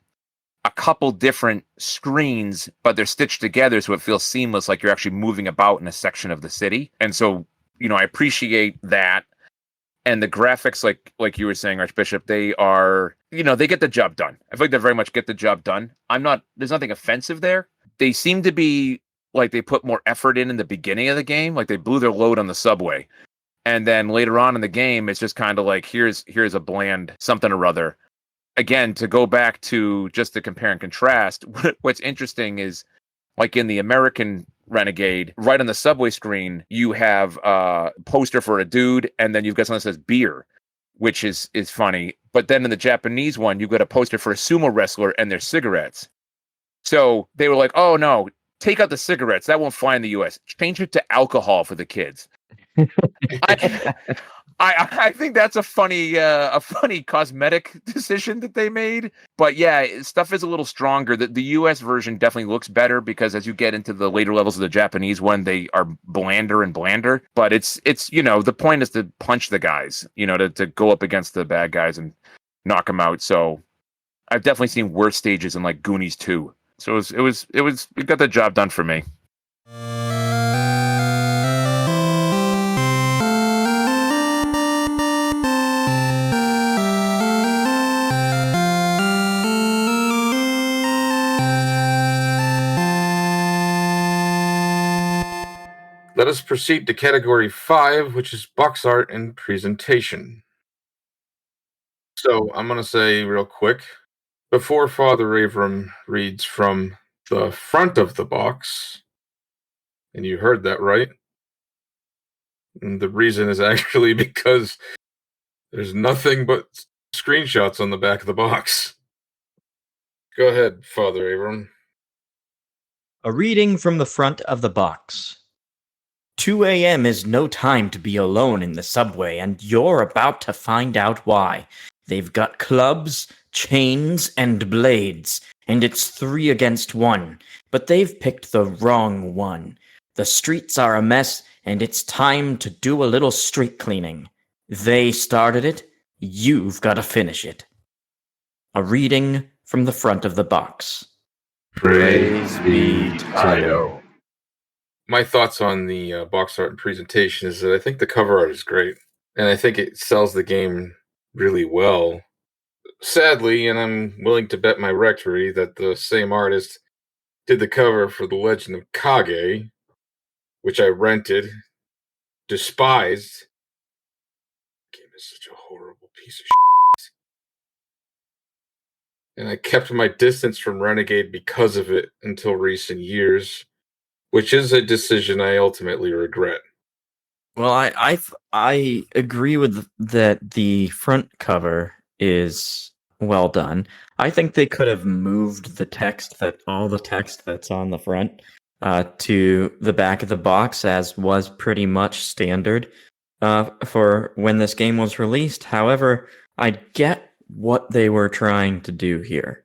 a couple different screens, but they're stitched together so it feels seamless, like you're actually moving about in a section of the city. And so, I appreciate that. And the graphics, like you were saying, Archbishop, they are, they get the job done. I feel like they very much get the job done. There's nothing offensive there. They seem to be like they put more effort in the beginning of the game, like they blew their load on the subway. And then later on in the game, it's just kind of like, here's a bland something or other. Again, to go back to just to compare and contrast, what's interesting is, like in the American Renegade, right on the subway screen, you have a poster for a dude, and then you've got something that says beer, which is funny. But then in the Japanese one, you've got a poster for a sumo wrestler and their cigarettes. So they were like, oh no, take out the cigarettes. That won't fly in the US. Change it to alcohol for the kids. I think that's a funny cosmetic decision that they made. But yeah, stuff is a little stronger. The US version definitely looks better because as you get into the later levels of the Japanese one, they are blander and blander. But it's the point is to punch the guys, to go up against the bad guys and knock them out. So I've definitely seen worse stages in like Goonies 2. So it got the job done for me. Let us proceed to category 5, which is box art and presentation. So I'm going to say real quick, before Father Avram reads from the front of the box, and you heard that right, and the reason is actually because there's nothing but screenshots on the back of the box. Go ahead, Father Avram. A reading from the front of the box. 2 a.m. is no time to be alone in the subway, and you're about to find out why. They've got clubs, chains, and blades, and it's 3 against 1. But they've picked the wrong one. The streets are a mess, and it's time to do a little street cleaning. They started it, you've got to finish it. A reading from the front of the box. Praise be Taito. My thoughts on the box art and presentation is that I think the cover art is great, and I think it sells the game really well. Sadly, and I'm willing to bet my rectory that the same artist did the cover for The Legend of Kage, which I rented, despised. The game is such a horrible piece of shit. And I kept my distance from Renegade because of it until recent years, which is a decision I ultimately regret. Well, I agree with that. The front cover is well done. I think they could have moved all the text that's on the front to the back of the box, as was pretty much standard for when this game was released. However, I get what they were trying to do here.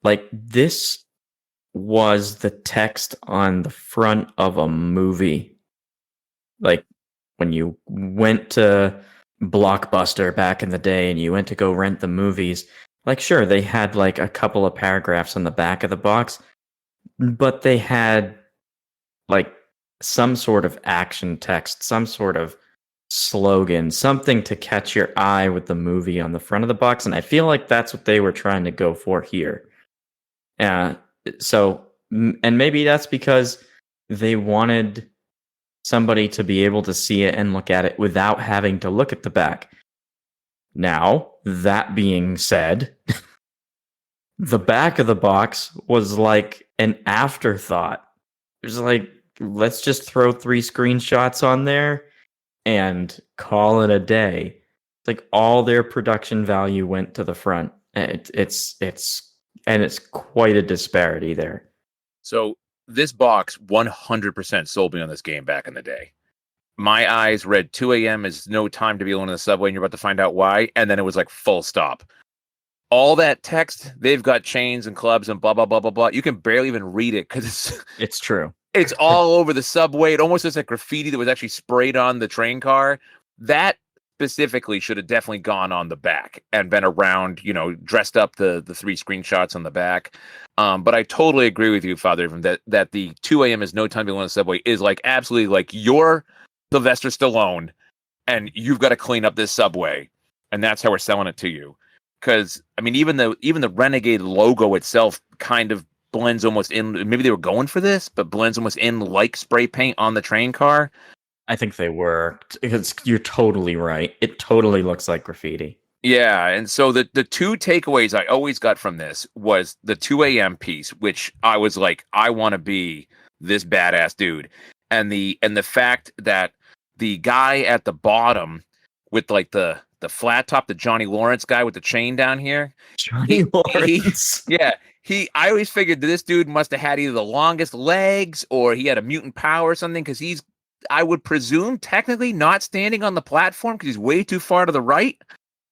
Like, this was the text on the front of a movie. Like, when you went to Blockbuster back in the day and you went to go rent the movies, like, sure, they had like a couple of paragraphs on the back of the box, but they had like some sort of action text, some sort of slogan, something to catch your eye with the movie on the front of the box. And I feel like that's what they were trying to go for here. So, and maybe that's because they wanted somebody to be able to see it and look at it without having to look at the back. Now, that being said, the back of the box was like an afterthought. It was like, let's just throw 3 screenshots on there and call it a day. It's like all their production value went to the front. It's quite a disparity there. So this box 100% sold me on this game back in the day. My eyes read 2 a.m. is no time to be alone in the subway, and you're about to find out why. And then it was like full stop. All that text, they've got chains and clubs and blah, blah, blah, blah, blah. You can barely even read it because it's true. It's all over the subway. It almost looks like graffiti that was actually sprayed on the train car. That specifically should have definitely gone on the back and been around, dressed up the 3 screenshots on the back. But I totally agree with you, Father Avram, that the 2 a.m. is no time to be on the subway is like absolutely like you're Sylvester Stallone and you've got to clean up this subway. And that's how we're selling it to you. Because, I mean, even the Renegade logo itself kind of blends almost in. Maybe they were going for this, but blends almost in like spray paint on the train car. I think they were. You're totally right. It totally looks like graffiti. Yeah, and so the 2 takeaways I always got from this was the 2 a.m. piece, which I was like, I want to be this badass dude. And the fact that the guy at the bottom with like the flat top, the Johnny Lawrence guy with the chain down here. Johnny Lawrence. I always figured that this dude must have had either the longest legs or he had a mutant power or something, because I would presume, technically not standing on the platform because he's way too far to the right.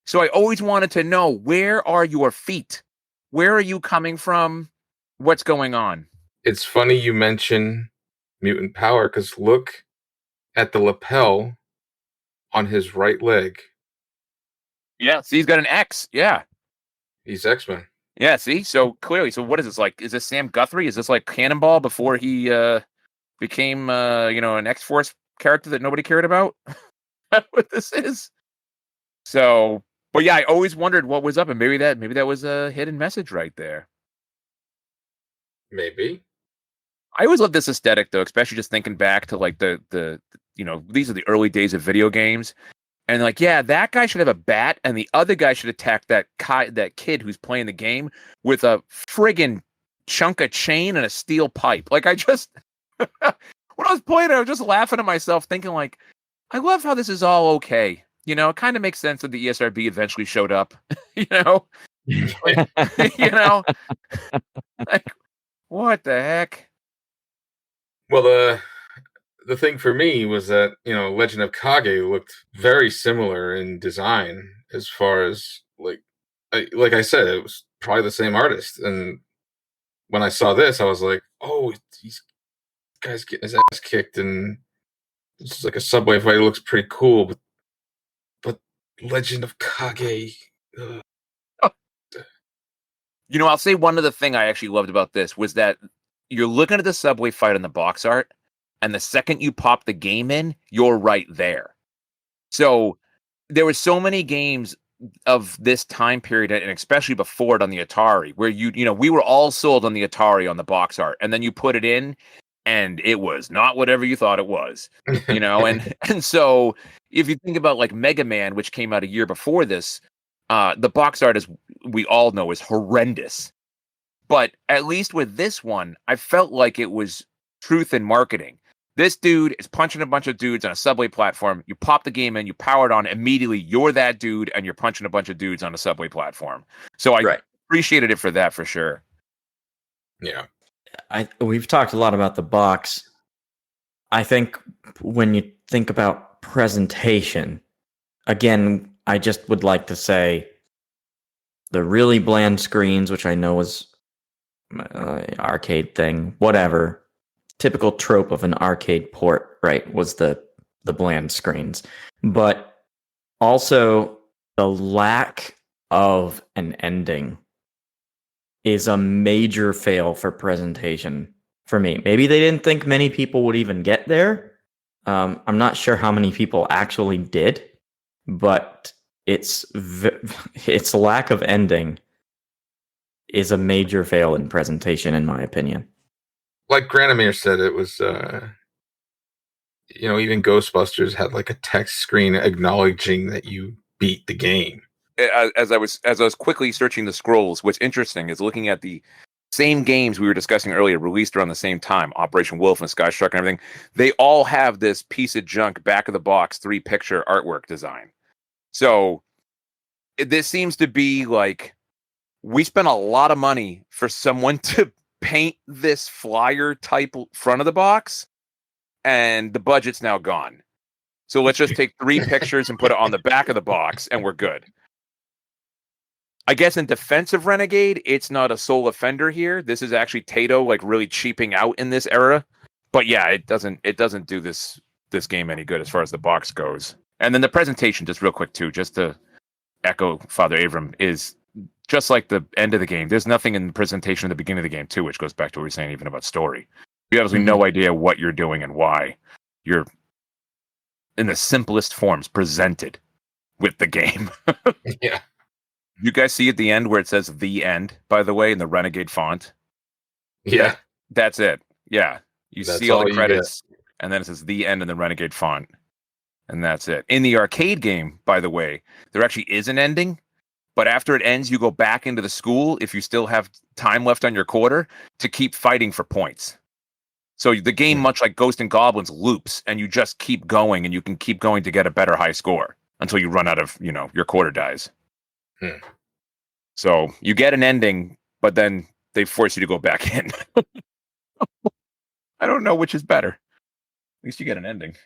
So I always wanted to know, where are your feet? Where are you coming from? What's going on? It's funny you mention mutant power, because look at the lapel on his right leg. Yeah, see, he's got an X. Yeah. He's X-Men. Yeah, see? So clearly, so what is this like? Is this Sam Guthrie? Is this like Cannonball before he became an X-Force character that nobody cared about? That's what this is. So, but yeah, I always wondered what was up, and maybe that was a hidden message right there. Maybe. I always love this aesthetic though, especially just thinking back to like the these are the early days of video games. And like, yeah, that guy should have a bat, and the other guy should attack that kid who's playing the game with a friggin' chunk of chain and a steel pipe. Like, I just, when I was playing it, I was just laughing at myself, thinking like, I love how this is all okay. It kind of makes sense that the ESRB eventually showed up. Like, like, what the heck? Well, the thing for me was that, Legend of Kage looked very similar in design, as far as like I said, it was probably the same artist. And when I saw this, I was like, oh, these guy's getting his ass kicked, and this is like a subway fight. It looks pretty cool, but Legend of Kage. I'll say one other thing I actually loved about this was that you're looking at the subway fight in the box art, and the second you pop the game in, you're right there. So there were so many games of this time period, and especially before it on the Atari, where we were all sold on the Atari on the box art, and then you put it in, and it was not whatever you thought it was, and so if you think about like Mega Man, which came out a year before this, the box art, as we all know, is horrendous. But at least with this one, I felt like it was truth in marketing. This dude is punching a bunch of dudes on a subway platform. You pop the game in, you power it on, immediately you're that dude, and you're punching a bunch of dudes on a subway platform. So I appreciated it for that, for sure. Yeah. We've talked a lot about the box. I think when you think about presentation, again, I just would like to say the really bland screens, which I know was arcade thing, whatever. Typical trope of an arcade port, right, was the bland screens. But also the lack of an ending is a major fail for presentation for me. Maybe they didn't think many people would even get there. I'm not sure how many people actually did, but its lack of ending is a major fail in presentation, in my opinion. Like Granamyr said, it was, even Ghostbusters had like a text screen acknowledging that you beat the game. As I was quickly searching the scrolls, what's interesting is looking at the same games we were discussing earlier, released around the same time, Operation Wolf and Sky Struck and everything. They all have this piece of junk back of the box 3-picture artwork design. So this seems to be like, we spent a lot of money for someone to paint this flyer type front of the box, and the budget's now gone. So let's just take 3 pictures and put it on the back of the box, and we're good. I guess in defense of Renegade, it's not a sole offender here. This is actually Taito like really cheaping out in this era. But yeah, it doesn't do this game any good as far as the box goes. And then the presentation, just real quick too, just to echo Father Avram, is just like the end of the game. There's nothing in the presentation at the beginning of the game too, which goes back to what we were saying even about story. You have absolutely no idea what you're doing and why you're in the simplest forms presented with the game. Yeah. You guys see at the end where it says "the end," by the way, in the Renegade font? Yeah. That's it. Yeah. You That's see all the all you credits, and then it says "the end" in the Renegade font. And that's it. In the arcade game, by the way, there actually is an ending, but after it ends, you go back into the school, if you still have time left on your quarter, to keep fighting for points. So the game, much like Ghosts and Goblins, loops, and you just keep going, and you can keep going to get a better high score until you run out of, your quarter dies. So you get an ending, but then they force you to go back in. I don't know which is better. At least you get an ending.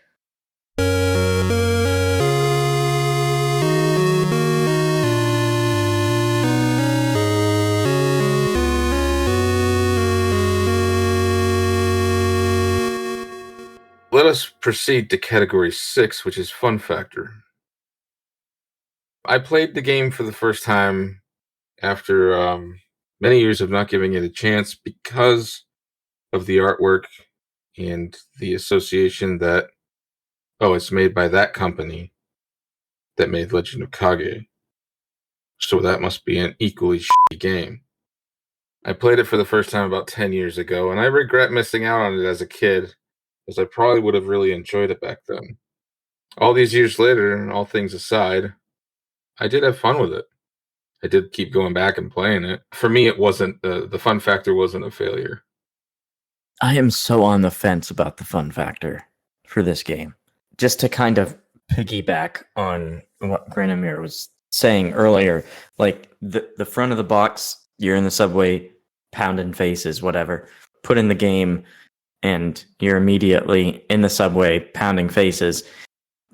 Let us proceed to category 6, which is fun factor. I played the game for the first time after many years of not giving it a chance because of the artwork and the association that, it's made by that company that made Legend of Kage. So that must be an equally shitty game. I played it for the first time about 10 years ago, and I regret missing out on it as a kid, because I probably would have really enjoyed it back then. All these years later, and all things aside, I did have fun with it. I did keep going back and playing it. For me, it wasn't, the fun factor wasn't a failure. I am so on the fence about the fun factor for this game. Just to kind of piggyback on what Granamyr was saying earlier, like the front of the box, you're in the subway, pounding faces, whatever. Put in the game, and you're immediately in the subway, pounding faces.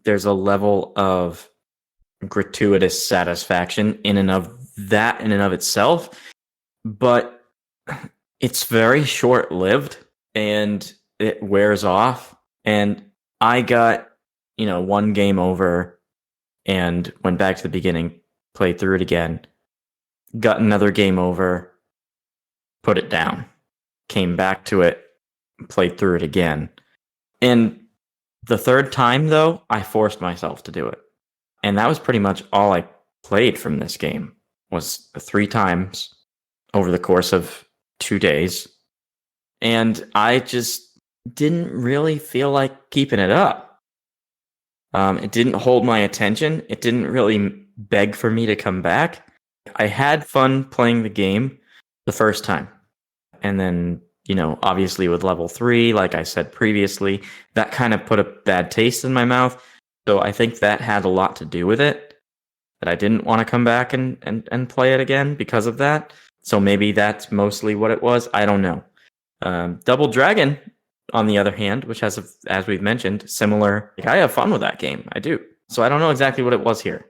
There's a level of gratuitous satisfaction in and of itself, but it's very short-lived and it wears off. And I got, one game over and went back to the beginning, played through it again, got another game over, put it down, came back to it, played through it again. And the third time, though, I forced myself to do it. And that was pretty much all I played from this game, was 3 times over the course of 2 days. And I just didn't really feel like keeping it up. It didn't hold my attention. It didn't really beg for me to come back. I had fun playing the game the first time. And then, obviously with level 3, like I said previously, that kind of put a bad taste in my mouth. So I think that had a lot to do with it, that I didn't want to come back and play it again because of that. So maybe that's mostly what it was. I don't know. Double Dragon, on the other hand, which has, as we've mentioned, similar... I have fun with that game. I do. So I don't know exactly what it was here.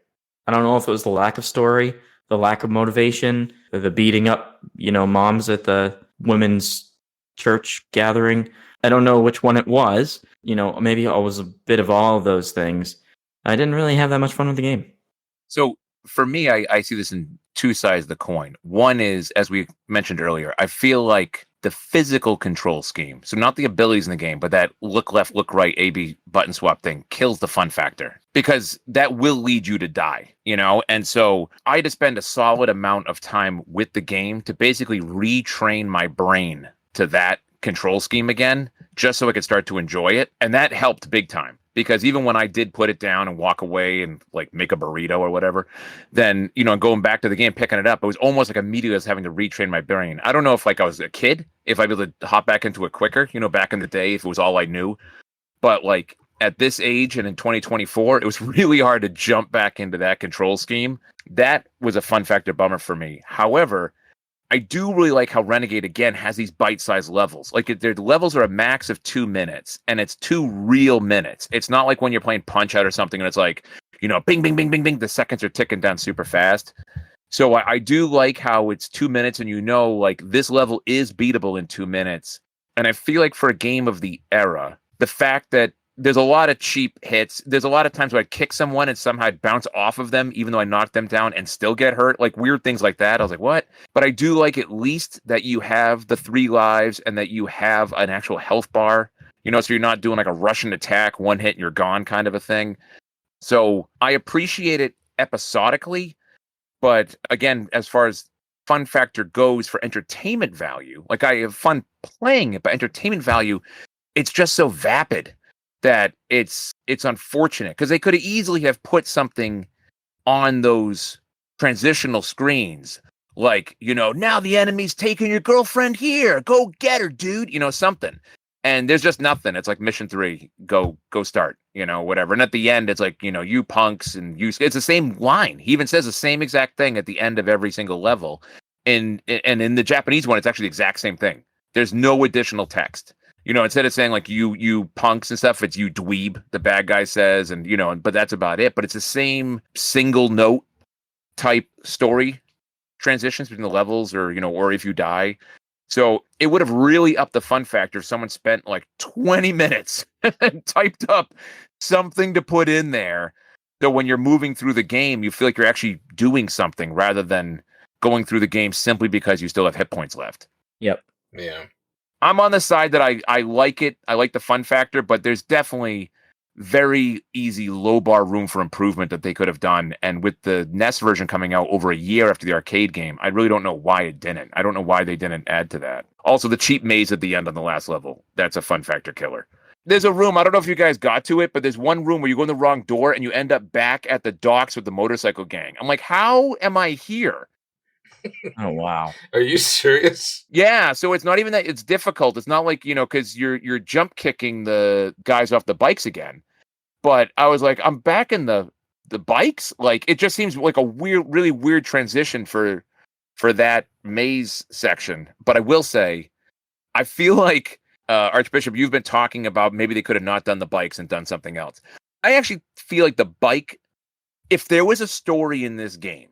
I don't know if it was the lack of story, the lack of motivation, the beating up, moms at the women's church gathering. I don't know which one it was. Maybe it was a bit of all of those things. I didn't really have that much fun with the game. So for me, I see this in 2 sides of the coin. One is, as we mentioned earlier, I feel like the physical control scheme, so not the abilities in the game, but that look left, look right, A/B button swap thing, kills the fun factor, because that will lead you to die, And so I had to spend a solid amount of time with the game to basically retrain my brain to that control scheme again, just so I could start to enjoy it. And that helped big time, because even when I did put it down and walk away and like make a burrito or whatever, then, going back to the game, picking it up, it was almost like immediately I was having to retrain my brain. I don't know if I was a kid, if I'd be able to hop back into it quicker, back in the day, if it was all I knew. But like at this age and in 2024, it was really hard to jump back into that control scheme. That was a fun factor bummer for me. However, I do really like how Renegade, again, has these bite-sized levels. Like, their levels are a max of 2 minutes, and it's 2 real minutes. It's not like when you're playing Punch-Out or something, and it's like, bing, bing, bing, bing, bing, the seconds are ticking down super fast. So I do like how it's 2 minutes, and like, this level is beatable in 2 minutes. And I feel like for a game of the era, the fact that there's a lot of cheap hits. There's a lot of times where I'd kick someone and somehow I'd bounce off of them, even though I knocked them down and still get hurt. Like weird things like that. I was like, what? But I do like at least that you have the 3 lives and that you have an actual health bar, you know, so you're not doing like a Russian attack, 1 hit and you're gone kind of a thing. So I appreciate it episodically. But again, as far as fun factor goes for entertainment value, like I have fun playing it, but entertainment value, it's just so vapid that it's unfortunate because they could have easily have put something on those transitional screens like, you know, now the enemy's taking your girlfriend here, go get her, dude, you know, something. And there's just nothing. It's like mission 3, go start, you know, whatever. And at the end, it's like, you know, you punks and you. It's the same line. He even says the same exact thing at the end of every single level. And in the Japanese one, it's actually the exact same thing. There's no additional text. You know, instead of saying like you punks and stuff, it's you dweeb, the bad guy says, and you know, but that's about it. But it's the same single note type story transitions between the levels, or you know, or if you die. So it would have really upped the fun factor if someone spent like 20 minutes and typed up something to put in there. So when you're moving through the game, you feel like you're actually doing something rather than going through the game simply because you still have hit points left. Yep. Yeah. I'm on the side that I like it. I like the fun factor, but there's definitely very easy low bar room for improvement that they could have done. And with the NES version coming out over a year after the arcade game, I really don't know why it didn't. I don't know why they didn't add to that. Also, the cheap maze at the end on the last level, that's a fun factor killer. There's a room, I don't know if you guys got to it, but there's one room where you go in the wrong door and you end up back at the docks with the motorcycle gang. I'm like, how am I here? Oh wow. Are you serious? Yeah, so it's not even that it's difficult. It's not like, you know, because you're jump kicking the guys off the bikes again. But I was like, I'm back in the bikes. Like it just seems like a really weird transition for that maze section. But I will say, I feel like Archbishop, you've been talking about maybe they could have not done the bikes and done something else. I actually feel like the bike, if there was a story in this game,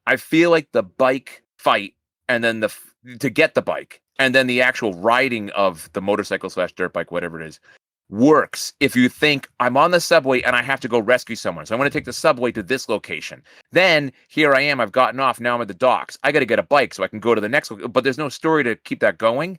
I feel like the bike fight and then to get the bike and then the actual riding of the motorcycle / dirt bike, whatever it is, works if you think I'm on the subway and I have to go rescue someone. So I'm going to take the subway to this location. Then here I am. I've gotten off. Now I'm at the docks. I got to get a bike so I can go to the next. But there's no story to keep that going.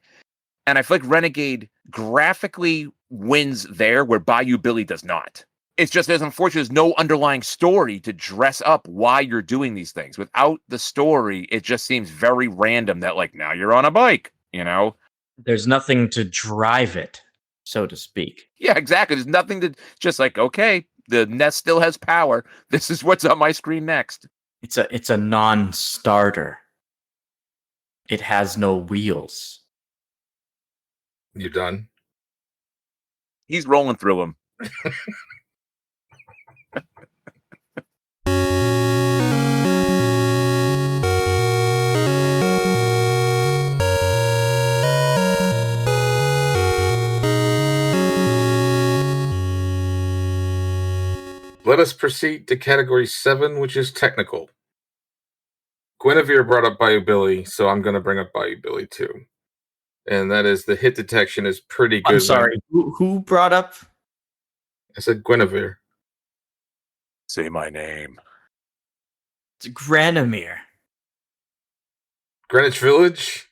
And I feel like Renegade graphically wins there where Bayou Billy does not. It's just as unfortunate, there's no underlying story to dress up why you're doing these things. Without the story, it just seems very random that, like, now you're on a bike, you know? There's nothing to drive it, so to speak. Yeah, exactly. There's nothing to just like, okay, the NES still has power. This is what's on my screen next. It's a non-starter. It has no wheels. You done? He's rolling through them. Let us proceed to category 7, which is technical. Guinevere brought up Bayou Billy, so I'm going to bring up Bayou Billy too. And that is the hit detection is pretty good. I'm sorry, who brought up? I said Guinevere. Say my name. It's Granamyr. Greenwich Village?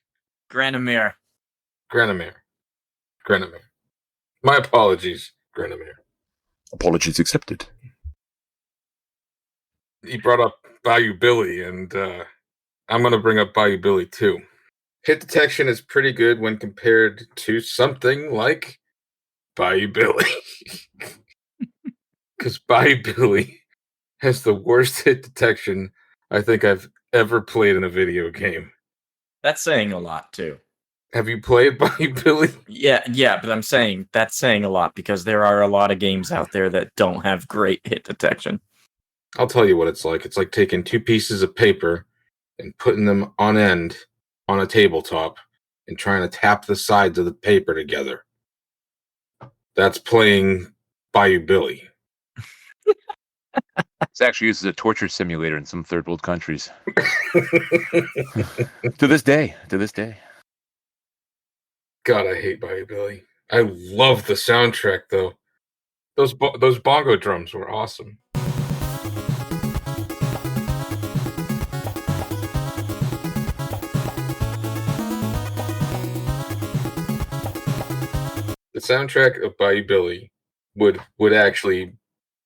Granamyr. Granamyr. My apologies, Granamyr. Apologies accepted. He brought up Bayou Billy, and I'm going to bring up Bayou Billy too. Hit detection is pretty good when compared to something like Bayou Billy. Because Bayou Billy has the worst hit detection I think I've ever played in a video game. That's saying a lot, too. Have you played Bayou Billy? Yeah, but I'm saying that's saying a lot because there are a lot of games out there that don't have great hit detection. I'll tell you what it's like. It's like taking 2 pieces of paper and putting them on end on a tabletop and trying to tap the sides of the paper together. That's playing Bayou Billy. It's actually used as a torture simulator in some third world countries. To this day. God, I hate Bayou Billy. I love the soundtrack, though. Those bongo drums were awesome. The soundtrack of Bayou Billy would actually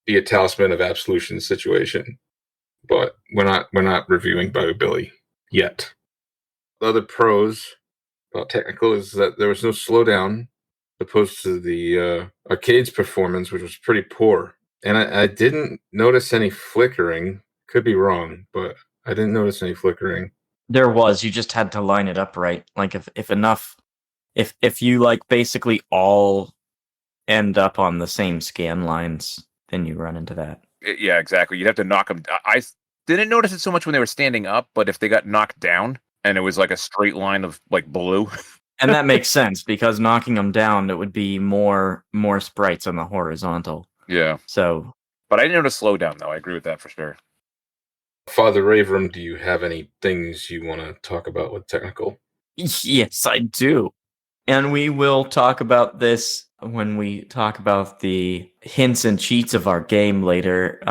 be a talisman of absolution situation, but we're not reviewing Bayou Billy yet. The other pros about Technical is that there was no slowdown opposed to the arcade's performance, which was pretty poor. And I didn't notice any flickering. Could be wrong, but I didn't notice any flickering. There was. You just had to line it up right. Like if you like basically all end up on the same scan lines, then you run into that. Yeah, exactly. You'd have to knock them. I didn't notice it so much when they were standing up, but if they got knocked down and it was like a straight line of like blue. And that makes sense because knocking them down, it would be more sprites on the horizontal. Yeah. So, but I didn't notice slowdown though. I agree with that for sure. Father Avram, do you have any things you want to talk about with Technical? yes, I do. And we will talk about this when we talk about the hints and cheats of our game later.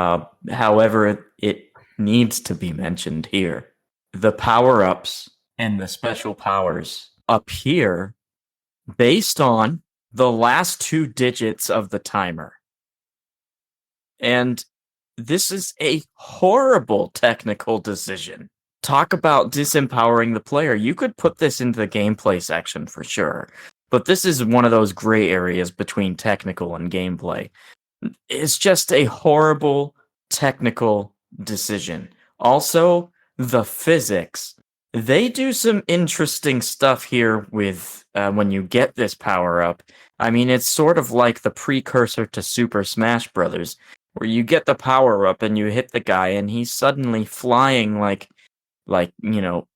However, it needs to be mentioned here. The power-ups and the special powers appear based on the last 2 digits of the timer. And this is a horrible technical decision. Talk about disempowering the player. You could put this into the gameplay section for sure. But this is one of those gray areas between technical and gameplay. It's just a horrible technical decision. Also, the physics. They do some interesting stuff here with when you get this power up. I mean, it's sort of like the precursor to Super Smash Brothers, where you get the power up and you hit the guy and he's suddenly flying like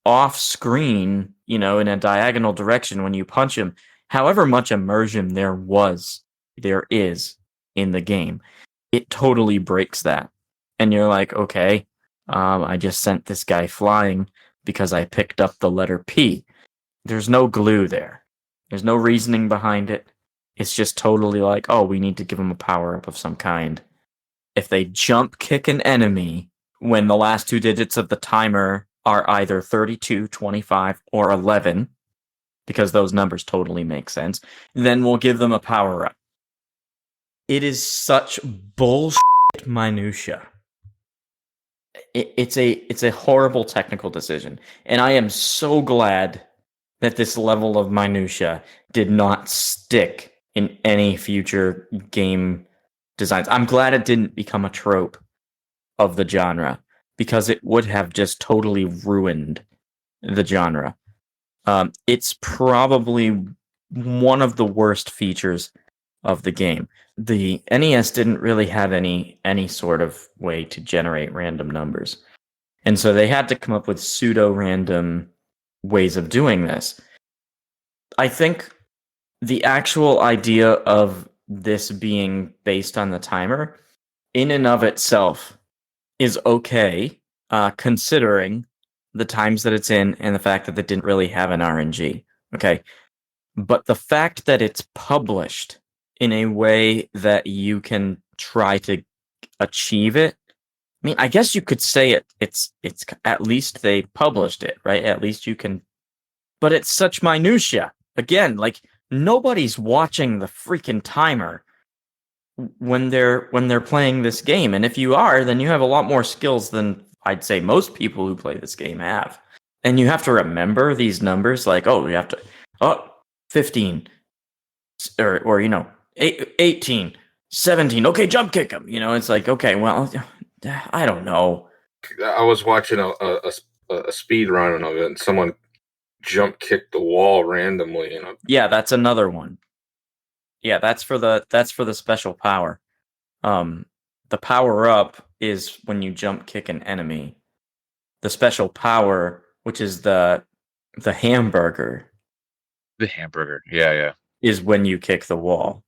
off screen, in a diagonal direction when you punch him. However much immersion there is in the game, it totally breaks that. And you're like, okay, I just sent this guy flying because I picked up the letter P. There's no glue there. There's no reasoning behind it. It's just totally like, oh, we need to give him a power-up of some kind. If they jump kick an enemy when the last 2 digits of the timer are either 32, 25, or 11, because those numbers totally make sense, then we'll give them a power-up. It is such bullshit minutia. It's a horrible technical decision, and I am so glad that this level of minutia did not stick in any future game designs. I'm glad it didn't become a trope of the genre, because it would have just totally ruined the genre. It's probably one of the worst features of the game. The NES didn't really have any sort of way to generate random numbers. And so they had to come up with pseudo-random ways of doing this. I think the actual idea of this being based on the timer, in and of itself, is okay, considering the times that it's in and the fact that it didn't really have an RNG. Okay. But the fact that it's published in a way that you can try to achieve it, I mean, I guess you could say it's at least they published it, right? At least you can, but it's such minutia. Again, like nobody's watching the freaking timer when they're playing this game. And if you are, then you have a lot more skills than I'd say most people who play this game have. And you have to remember these numbers, like, you have to, 15, or 18, 17, okay, jump kick him. It's like, okay, well, I don't know. I was watching a speed run of it, and someone jump kicked the wall randomly. Yeah, that's another one. Yeah, that's for the special power. The power up is when you jump kick an enemy. The special power, which is the hamburger. The hamburger, yeah. Is when you kick the wall.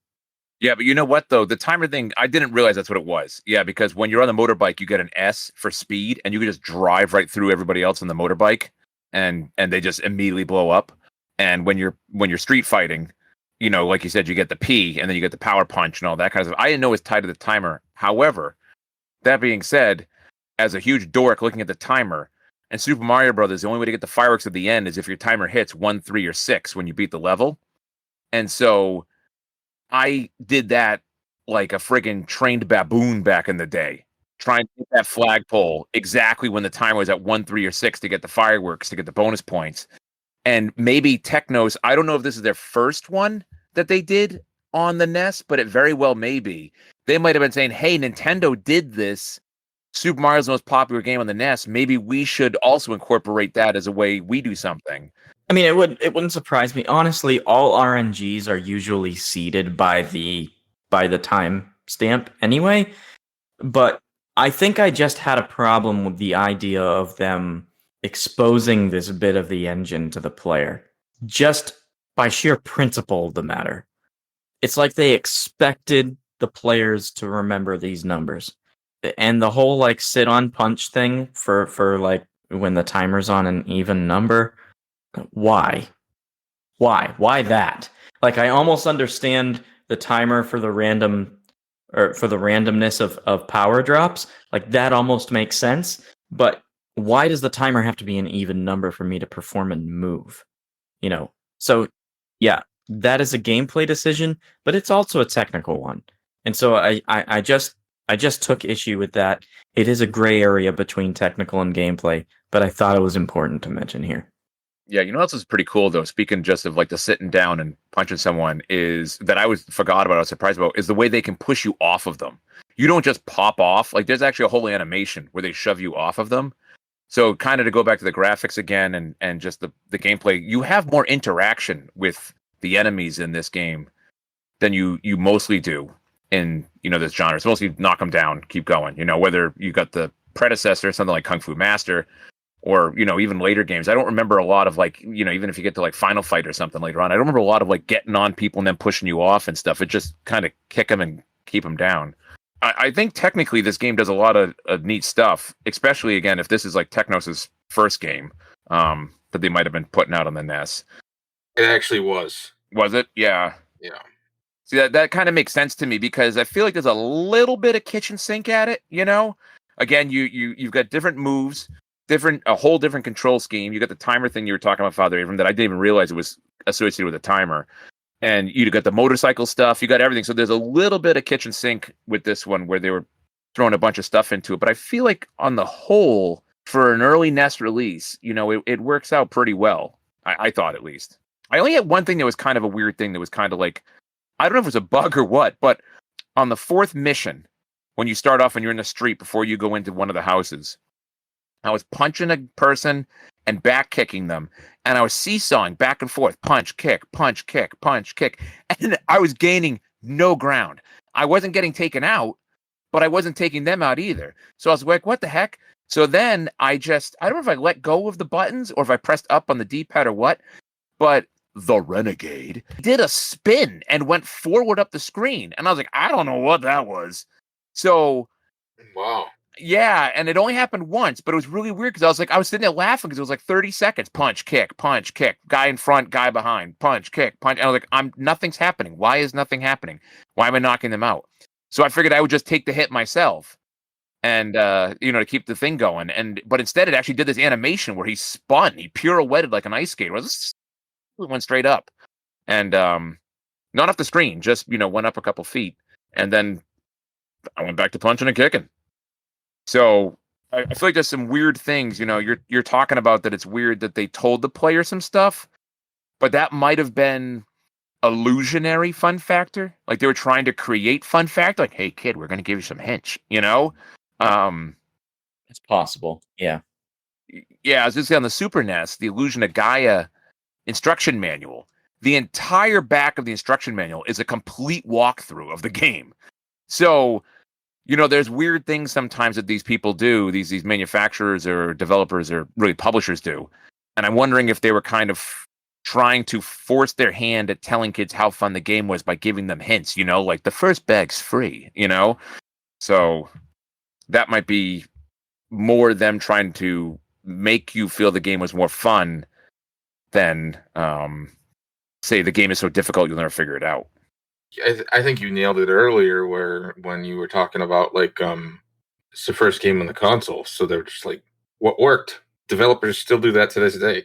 Yeah, but you know what, though? The timer thing, I didn't realize that's what it was. Yeah, because when you're on the motorbike, you get an S for speed, and you can just drive right through everybody else on the motorbike, and they just immediately blow up. And when you're street fighting, like you said, you get the P and then you get the power punch and all that kind of stuff. I didn't know it was tied to the timer. However, that being said, as a huge dork looking at the timer, and Super Mario Brothers, the only way to get the fireworks at the end is if your timer hits 1, 3, or 6 when you beat the level. And so I did that like a friggin' trained baboon back in the day, trying to get that flagpole exactly when the timer was at 1, 3, or 6 to get the fireworks, to get the bonus points. And maybe Technos, I don't know if this is their first one that they did on the NES, but it very well may be. They might have been saying, hey, Nintendo did this. Super Mario's the most popular game on the NES. Maybe we should also incorporate that as a way we do something. I mean, it wouldn't surprise me. Honestly, all RNGs are usually seeded by the time stamp anyway. But I think I just had a problem with the idea of them exposing this bit of the engine to the player, just by sheer principle of the matter. It's like they expected the players to remember these numbers. And the whole like sit on punch thing for like when the timer's on an even number. Why that? Like, I almost understand the timer for the random or for the randomness of power drops. Like, that almost makes sense. But why does the timer have to be an even number for me to perform a move? So yeah, that is a gameplay decision, but it's also a technical one. And so I just took issue with that. It is a gray area between technical and gameplay, but I thought it was important to mention here. Yeah, what else is pretty cool though? Speaking just of like the sitting down and punching someone, is that I forgot about. I was surprised about is the way they can push you off of them. You don't just pop off. Like, there's actually a whole animation where they shove you off of them. So kind of to go back to the graphics again and just the gameplay, you have more interaction with the enemies in this game than you mostly do in this genre. It's mostly knock them down, keep going. Whether you got the predecessor, something like Kung Fu Master, or even later games. I don't remember a lot of like even if you get to like Final Fight or something later on, I don't remember a lot of like getting on people and then pushing you off and stuff. It just kind of kick them and keep them down. I think technically this game does a lot of neat stuff, especially again if this is like Technos' first game that they might have been putting out on the NES. It actually was. Was it? Yeah. Yeah. See, that kind of makes sense to me because I feel like there's a little bit of kitchen sink at it. Again, you've got different moves. A whole different control scheme. You got the timer thing you were talking about, Father Avram, that I didn't even realize it was associated with a timer. And you got the motorcycle stuff. You got everything. So there's a little bit of kitchen sink with this one where they were throwing a bunch of stuff into it. But I feel like on the whole, for an early NES release, it works out pretty well. I thought, at least. I only had one thing that was kind of a weird thing that was kind of like, I don't know if it was a bug or what, but on the 4th mission, when you start off and you're in the street before you go into one of the houses, I was punching a person and back kicking them, and I was seesawing back and forth, punch, kick, punch, kick, punch, kick, and I was gaining no ground. I wasn't getting taken out, but I wasn't taking them out either. So I was like, what the heck? So then I don't know if I let go of the buttons or if I pressed up on the D-pad or what, but the Renegade did a spin and went forward up the screen, and I was like, I don't know what that was. So, wow. Yeah, and it only happened once, but it was really weird because I was sitting there laughing because it was like 30 seconds. Punch, kick, guy in front, guy behind, punch, kick, punch. And I was like, nothing's happening. Why is nothing happening? Why am I knocking them out? So I figured I would just take the hit myself and, to keep the thing going. But instead it actually did this animation where he spun. He pirouetted like an ice skater. It went straight up. And not off the screen, just, went up a couple feet. And then I went back to punching and kicking. So I feel like there's some weird things, you're talking about that it's weird that they told the player some stuff, but that might have been illusionary fun factor. Like they were trying to create fun factor. Like, hey kid, we're going to give you some hints, It's possible. Yeah. Yeah. I was just saying on the Super NES, the Illusion of Gaia instruction manual, the entire back of the instruction manual is a complete walkthrough of the game. So, there's weird things sometimes that these people do, these manufacturers or developers or really publishers do. And I'm wondering if they were kind of trying to force their hand at telling kids how fun the game was by giving them hints, like the first bag's free, So that might be more them trying to make you feel the game was more fun than say the game is so difficult you'll never figure it out. I think you nailed it earlier, when you were talking about like it's the first game on the console, so they're just like, what worked? Developers still do that to this day.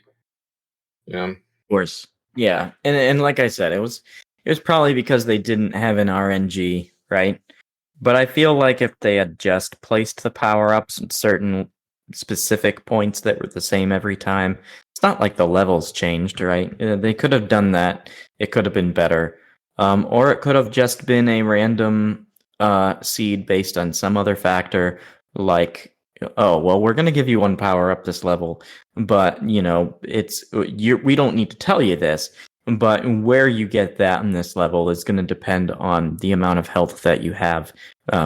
Yeah, Of course. Yeah, and like I said, it was probably because they didn't have an RNG, right? But I feel like if they had just placed the power-ups at certain specific points that were the same every time, it's not like the levels changed, right? They could have done that. It could have been better. Or it could have just been a random seed based on some other factor, like, oh, well, we're going to give you one power up this level, but, we don't need to tell you this, but where you get that in this level is going to depend on the amount of health that you have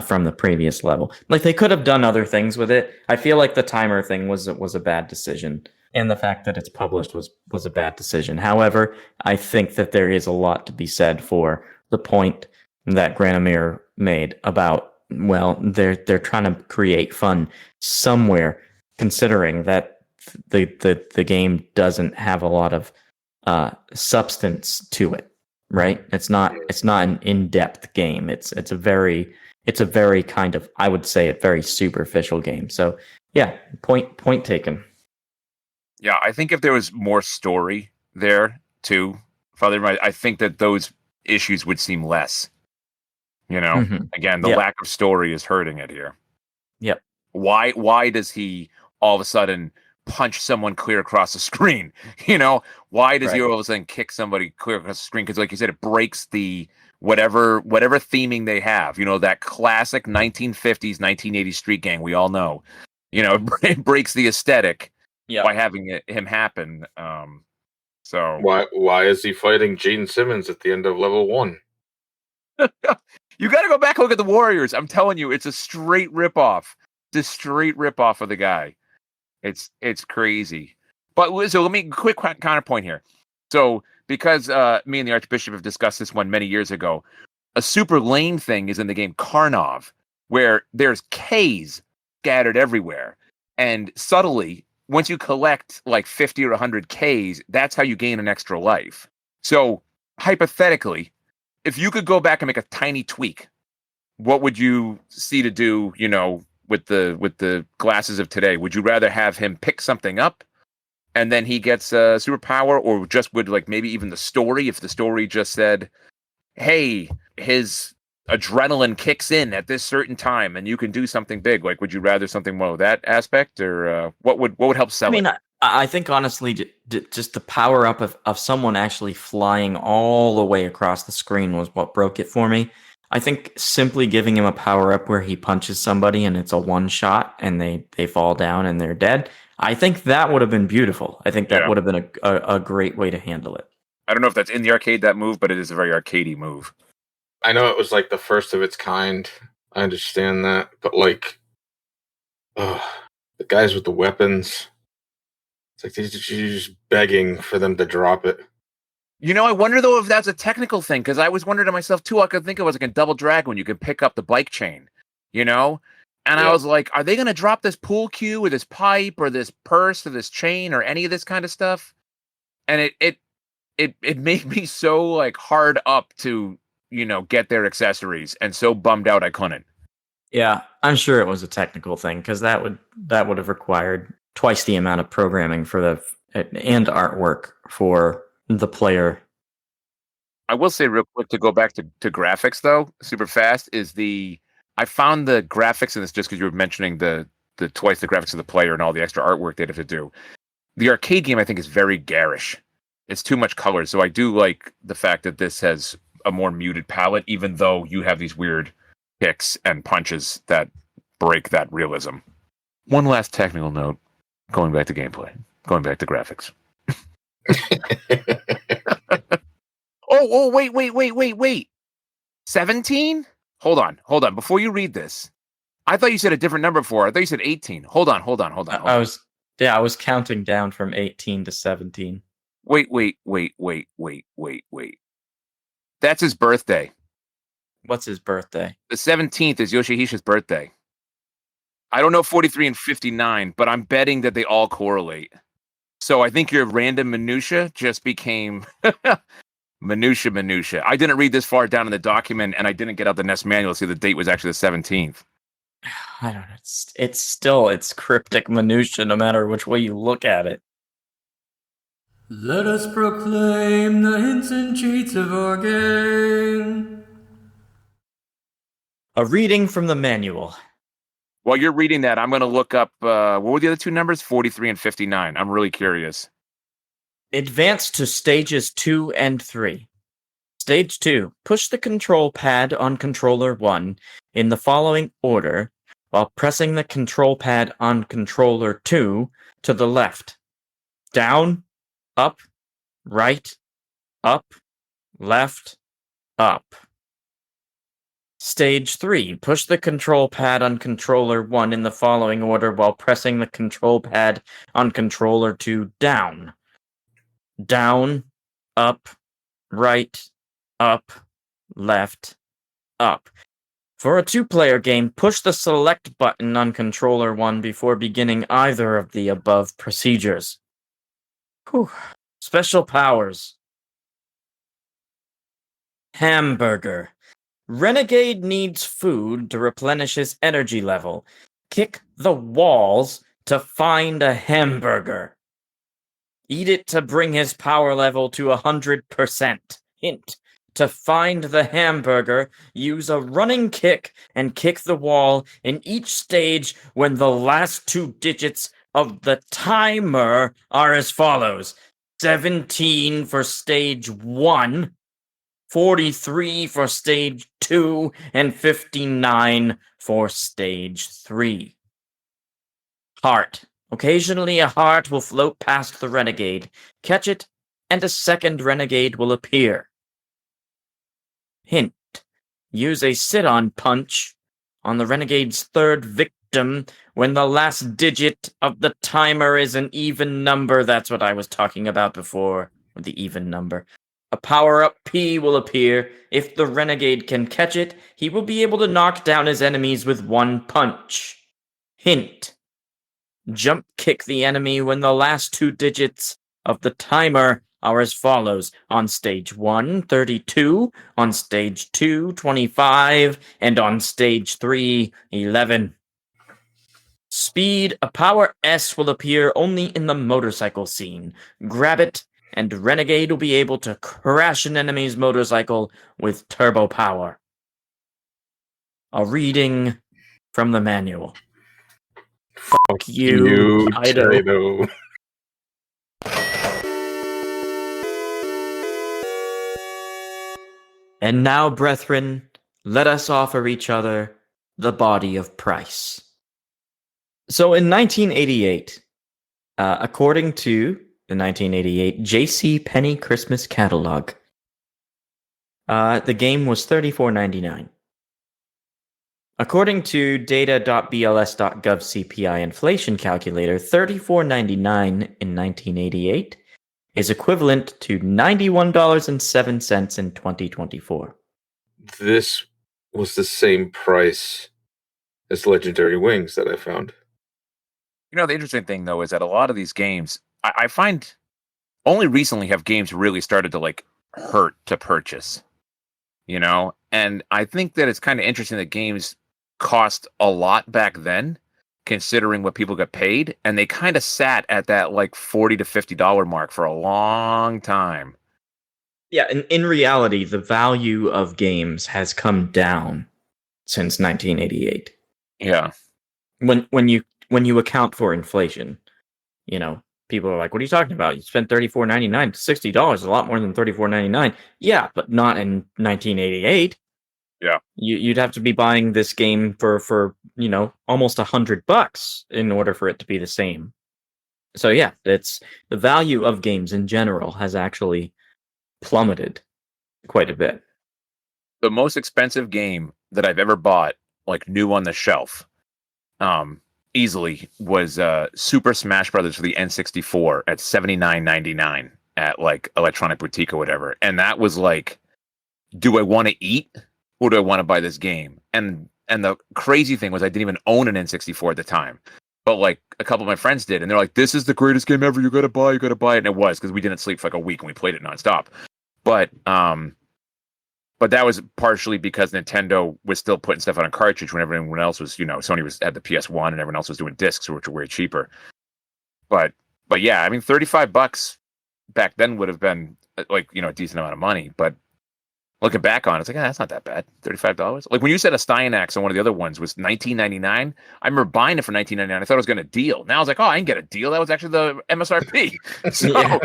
from the previous level. Like, they could have done other things with it. I feel like the timer thing was a bad decision. And the fact that it's published was a bad decision. However, I think that there is a lot to be said for the point that Granamyr made about, well, they're trying to create fun somewhere, considering that the game doesn't have a lot of substance to it, right? It's not an in-depth game. It's a very kind of, I would say, a very superficial game. So yeah, point taken. Yeah, I think if there was more story there too, Father, I think that those issues would seem less. Again, the lack of story is hurting it here. Yep. Why does he all of a sudden punch someone clear across the screen? Why does he all of a sudden kick somebody clear across the screen? Because, like you said, it breaks the whatever theming they have. that classic 1950s, 1980s street gang we all know. It breaks the aesthetic. Yeah. By having him happen. So why is he fighting Gene Simmons at the end of level 1? You got to go back and look at the Warriors. I'm telling you, it's a straight ripoff. It's a straight ripoff of the guy. It's crazy. But so let me quick counterpoint here. So because me and the Archbishop have discussed this one many years ago, a super lame thing is in the game Karnov, where there's K's scattered everywhere, and subtly, once you collect like 50 or 100 Ks, that's how you gain an extra life. So hypothetically, if you could go back and make a tiny tweak, what would you see to do, with the glasses of today? Would you rather have him pick something up and then he gets a superpower, or just would like maybe even the story, if the story just said, hey, his adrenaline kicks in at this certain time and you can do something big? Like, would you rather something more of that aspect, or what would help sell it? I think honestly, just the power up of someone actually flying all the way across the screen was what broke it for me. I think simply giving him a power up where he punches somebody and it's a one shot and they fall down and they're dead, I think that would have been beautiful. I think that would have been a great way to handle it. I don't know if that's in the arcade, that move, but it is a very arcadey move. I know it was like the first of its kind. I understand that, but like, the guys with the weapons, it's like you're just begging for them to drop it. I wonder though if that's a technical thing, because I was wondering to myself too. I could think it was like a double drag when you could pick up the bike chain, and I was like, are they going to drop this pool cue or this pipe or this purse or this chain or any of this kind of stuff? And it made me so like hard up to get their accessories, and so bummed out I couldn't. Yeah, I'm sure it was a technical thing, because that would have required twice the amount of programming and artwork for the player. I will say real quick to go back to graphics though, super fast, I found the graphics in this, just because you were mentioning the twice the graphics of the player and all the extra artwork they'd have to do. The arcade game I think is very garish. It's too much color, so I do like the fact that this has a more muted palette, even though you have these weird kicks and punches that break that realism. One last technical note, going back to gameplay, going back to graphics. Wait. 17? Hold on. Before you read this, I thought you said a different number before. I thought you said 18. Hold on. I was counting down from 18 to 17. Wait. That's his birthday. What's his birthday? The 17th is Yoshihisha's birthday. I don't know 43 and 59, but I'm betting that they all correlate. So I think your random minutia just became Minutia. I didn't read this far down in the document, and I didn't get out the NES manual to see the date was actually the 17th. I don't know. It's cryptic minutia no matter which way you look at it. Let us proclaim the hints and cheats of our game. A reading from the manual. While you're reading that, I'm going to look up, what were the other two numbers? 43 and 59. I'm really curious. Advance to stages 2 and 3. Stage 2. Push the control pad on controller 1 in the following order while pressing the control pad on controller 2 to the left. Down, up, right, up, left, up. Stage 3. Push the control pad on controller 1 in the following order while pressing the control pad on controller 2 down. Down, up, right, up, left, up. For a 2-player game, push the select button on controller 1 before beginning either of the above procedures. Whew. Special powers. Hamburger. Renegade needs food to replenish his energy level. Kick the walls to find a hamburger. Eat it to bring his power level to 100%. Hint. To find the hamburger, use a running kick and kick the wall in each stage when the last 2 digits of the timer are as follows. 17 for stage 1, 43 for stage 2, and 59 for stage 3. Heart. Occasionally a heart will float past the renegade. Catch it, and a second renegade will appear. Hint. Use a sit-on punch on the renegade's third victim when the last digit of the timer is an even number. That's what I was talking about before, with the even number. A power-up P will appear. If the renegade can catch it, he will be able to knock down his enemies with 1 punch. Hint. Jump kick the enemy when the last 2 digits of the timer are as follows. On stage 1, 32, on stage 2, 25, and on stage 3, 11. Speed, a power S will appear only in the motorcycle scene. Grab it, and Renegade will be able to crash an enemy's motorcycle with turbo power. A reading from the manual. Fuck you, Taito. And now, brethren, let us offer each other the body of price. So in 1988, according to the 1988 J.C. Penney Christmas catalog, the game was $34.99. According to data.bls.gov CPI inflation calculator, $34.99 in 1988 is equivalent to $91.07 in 2024. This was the same price as Legendary Wings that I found. You know, the interesting thing, though, is that a lot of these games, I find only recently have games really started to, like, hurt to purchase. You know? And I think that it's kind of interesting that games cost a lot back then, considering what people got paid, and they kind of sat at that like $40 to $50 mark for a long time. Yeah, and in reality, the value of games has come down since 1988. Yeah. When you account for inflation, you know, people are like, "What are you talking about? You spent $34.99, $60, a lot more than $34.99." Yeah, but not in 1988. Yeah, you'd have to be buying this game for you know, almost $100 in order for it to be the same. So yeah, it's the value of games in general has actually plummeted quite a bit. The most expensive game that I've ever bought, like new on the shelf, easily was Super Smash Brothers for the N64 at $79.99 at like Electronic Boutique or whatever, and that was like, do I want to eat? Or do I want to buy this game? And the crazy thing was I didn't even own an N64 at the time. But like a couple of my friends did. And they're like, this is the greatest game ever. You got to buy it. And it was, because we didn't sleep for like a week and we played it nonstop. But that was partially because Nintendo was still putting stuff on a cartridge when everyone else was, Sony had the PS1 and everyone else was doing discs, which were way cheaper. But yeah, I mean, $35 back then would have been like, a decent amount of money. But looking back on it, it's like, that's not that bad. $35. Like when you said a Styanax on one of the other ones was $19.99, I remember buying it for $19.99. I thought I was going to deal. Now I was like, I can get a deal. That was actually the MSRP. So,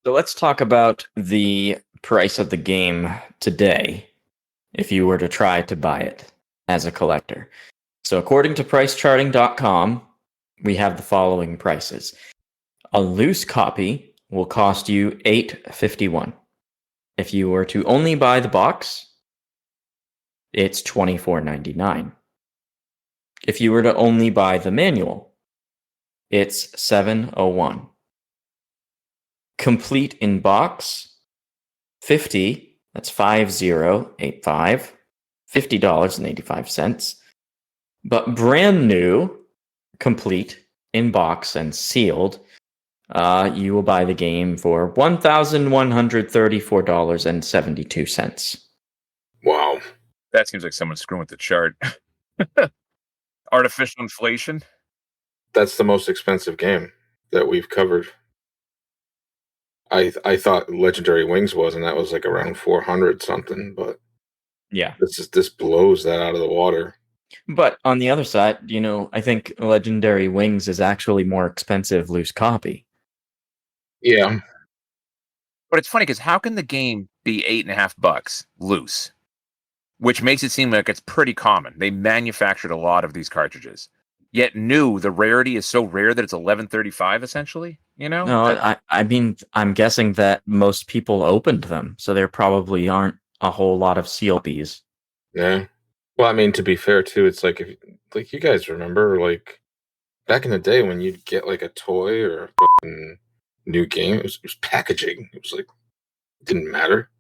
So let's talk about the price of the game today if you were to try to buy it as a collector. So according to pricecharting.com, we have the following prices. A loose copy will cost you $8.51. If you were to only buy the box, it's $24.99. If you were to only buy the manual, it's $7.01. Complete in box, $50. That's $50.85. $50.85. But brand new, complete in box and sealed, you will buy the game for $1,134.72. Wow. that seems like someone's screwing with the chart. Artificial inflation. That's the most expensive game that we've covered. I thought Legendary Wings was, and that was like around 400 something, but Yeah. this blows that out of the water. But on the other side, you know, I think Legendary Wings is actually more expensive loose copy. Yeah. But it's funny because how can the game be $8.50 loose? Which makes it seem like it's pretty common. They manufactured a lot of these cartridges. Yet new, the rarity is so rare that it's $11.35 essentially, you know? No, I mean, I'm guessing that most people opened them, so there probably aren't a whole lot of CLBs. Yeah. Well, I mean, to be fair too, it's like if you guys remember, like back in the day when you'd get like a toy or a fucking new game, it was packaging. It was like it didn't matter.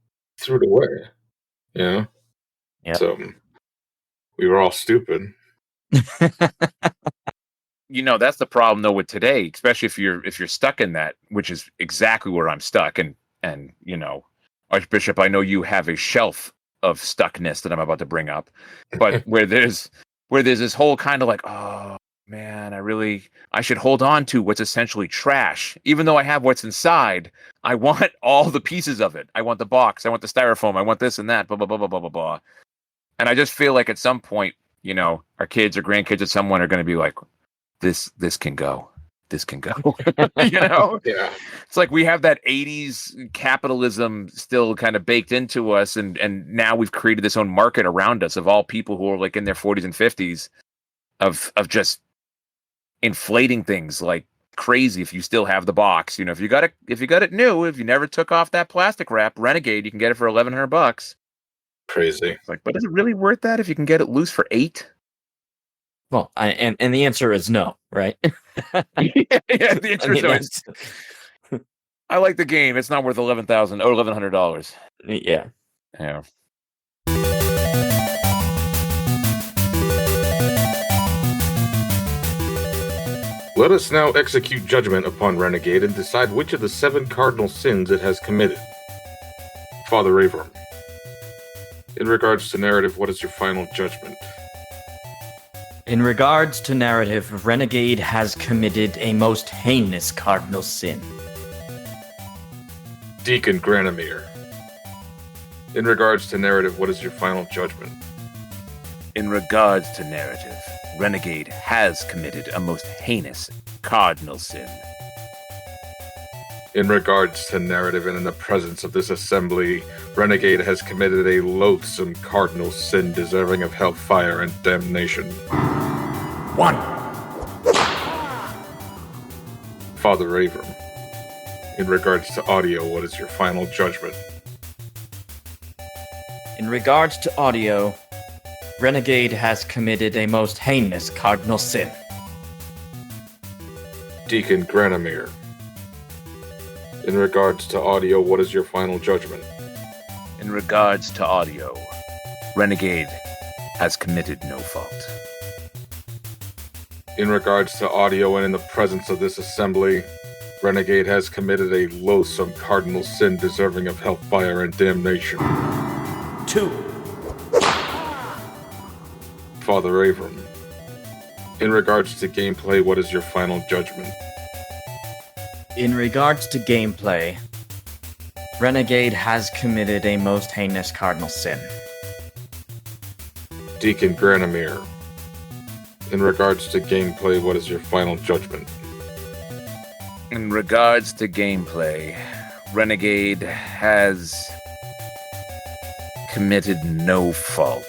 Threw it away. You know? Yep. So we were all stupid. You know, that's the problem though with today, especially if you're stuck in that, which is exactly where I'm stuck. And you know, Archbishop, I know you have a shelf of stuckness that I'm about to bring up, but where there's this whole kind of like, oh man, I should hold on to what's essentially trash, even though I have what's inside. I want all the pieces of it. I want the box. I want the styrofoam. I want this and that. Blah blah blah blah blah blah blah. And I just feel like at some point, you know, our kids or grandkids or someone are going to be like, this can go. This can go. You know? Yeah. It's like we have that 80s capitalism still kind of baked into us, and now we've created this own market around us of all people who are like in their 40s and 50s of just inflating things like crazy. If you still have the box, you know, if you got it new, if you never took off that plastic wrap, Renegade, you can get it for $1,100. Crazy. It's like, but is it really worth that if you can get it loose for $8? Well, and the answer is no, right? Yeah, the answer is no. I like the game. It's not worth $1,100. Yeah. Yeah. Let us now execute judgment upon Renegade and decide which of the 7 cardinal sins it has committed. Father Avram, in regards to narrative, what is your final judgment? In regards to narrative, Renegade has committed a most heinous cardinal sin. Deacon Granamyr, in regards to narrative, what is your final judgment? In regards to narrative, Renegade has committed a most heinous cardinal sin. In regards to narrative and in the presence of this assembly, Renegade has committed a loathsome cardinal sin deserving of hellfire and damnation. 1. Father Avram, in regards to audio, what is your final judgment? In regards to audio, Renegade has committed a most heinous cardinal sin. Deacon Granamyr, in regards to audio, what is your final judgment? In regards to audio, Renegade has committed no fault. In regards to audio and in the presence of this assembly, Renegade has committed a loathsome cardinal sin deserving of hellfire and damnation. 2. Father Avram, in regards to gameplay, what is your final judgment? In regards to gameplay, Renegade has committed a most heinous cardinal sin. Deacon Granamyr, in regards to gameplay, what is your final judgment? In regards to gameplay, Renegade has committed no fault.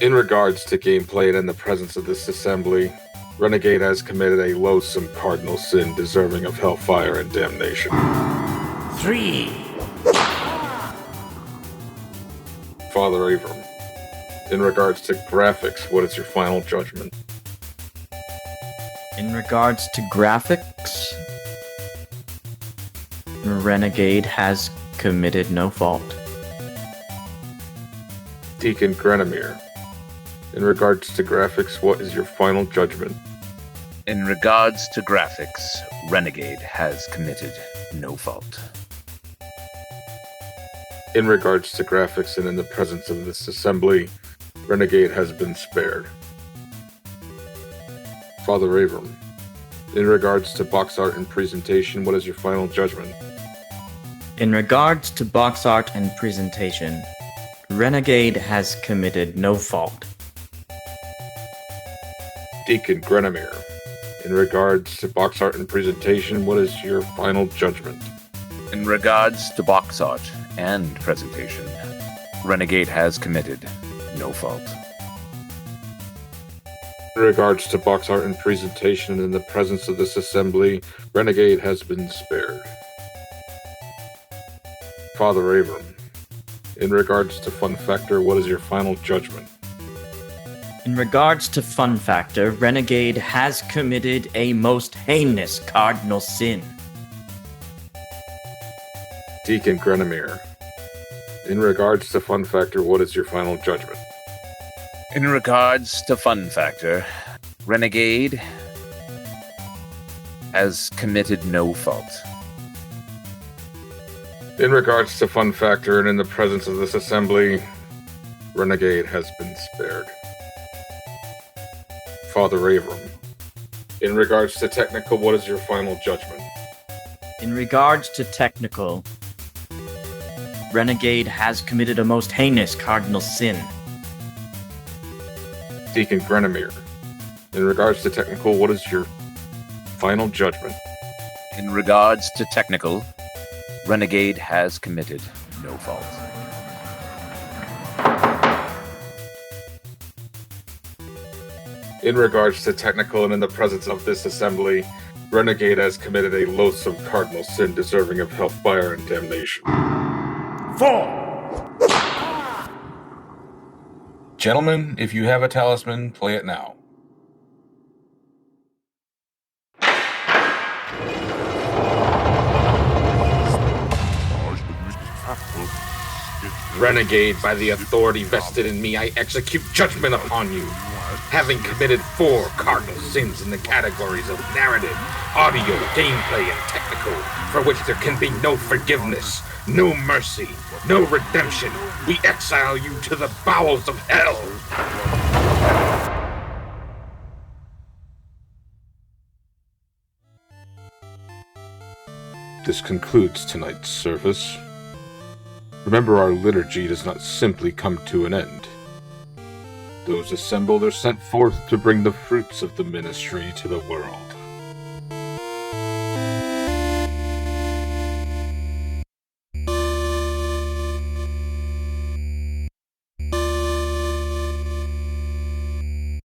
In regards to gameplay and in the presence of this assembly, Renegade has committed a loathsome cardinal sin deserving of hellfire and damnation. 3. Father Avram, in regards to graphics, what is your final judgment? In regards to graphics, Renegade has committed no fault. Deacon Granamyr, in regards to graphics, what is your final judgment? In regards to graphics, Renegade has committed no fault. In regards to graphics and in the presence of this assembly, Renegade has been spared. Father Avram, in regards to box art and presentation, what is your final judgment? In regards to box art and presentation, Renegade has committed no fault. Deacon Granamyr, in regards to box art and presentation, what is your final judgment? In regards to box art and presentation, Renegade has committed no fault. In regards to box art and presentation in the presence of this assembly, Renegade has been spared. Father Avram, in regards to fun factor, what is your final judgment? In regards to fun factor, Renegade has committed a most heinous cardinal sin. Deacon Granamyr, in regards to fun factor, what is your final judgment? In regards to fun factor, Renegade has committed no fault. In regards to fun factor and in the presence of this assembly, Renegade has been spared. Father Avram, in regards to technical, what is your final judgment? In regards to technical, Renegade has committed a most heinous cardinal sin. Deacon Granamyr, in regards to technical, what is your final judgment? In regards to technical, Renegade has committed no fault. In regards to technical and in the presence of this assembly, Renegade has committed a loathsome cardinal sin deserving of hellfire and damnation. 4. Gentlemen, if you have a talisman, play it now. Renegade, by the authority vested in me, I execute judgment upon you. Having committed 4 cardinal sins in the categories of narrative, audio, gameplay, and technical, for which there can be no forgiveness, no mercy, no redemption, we exile you to the bowels of hell. This concludes tonight's service. Remember, our liturgy does not simply come to an end. Those assembled are sent forth to bring the fruits of the miNEStry to the world.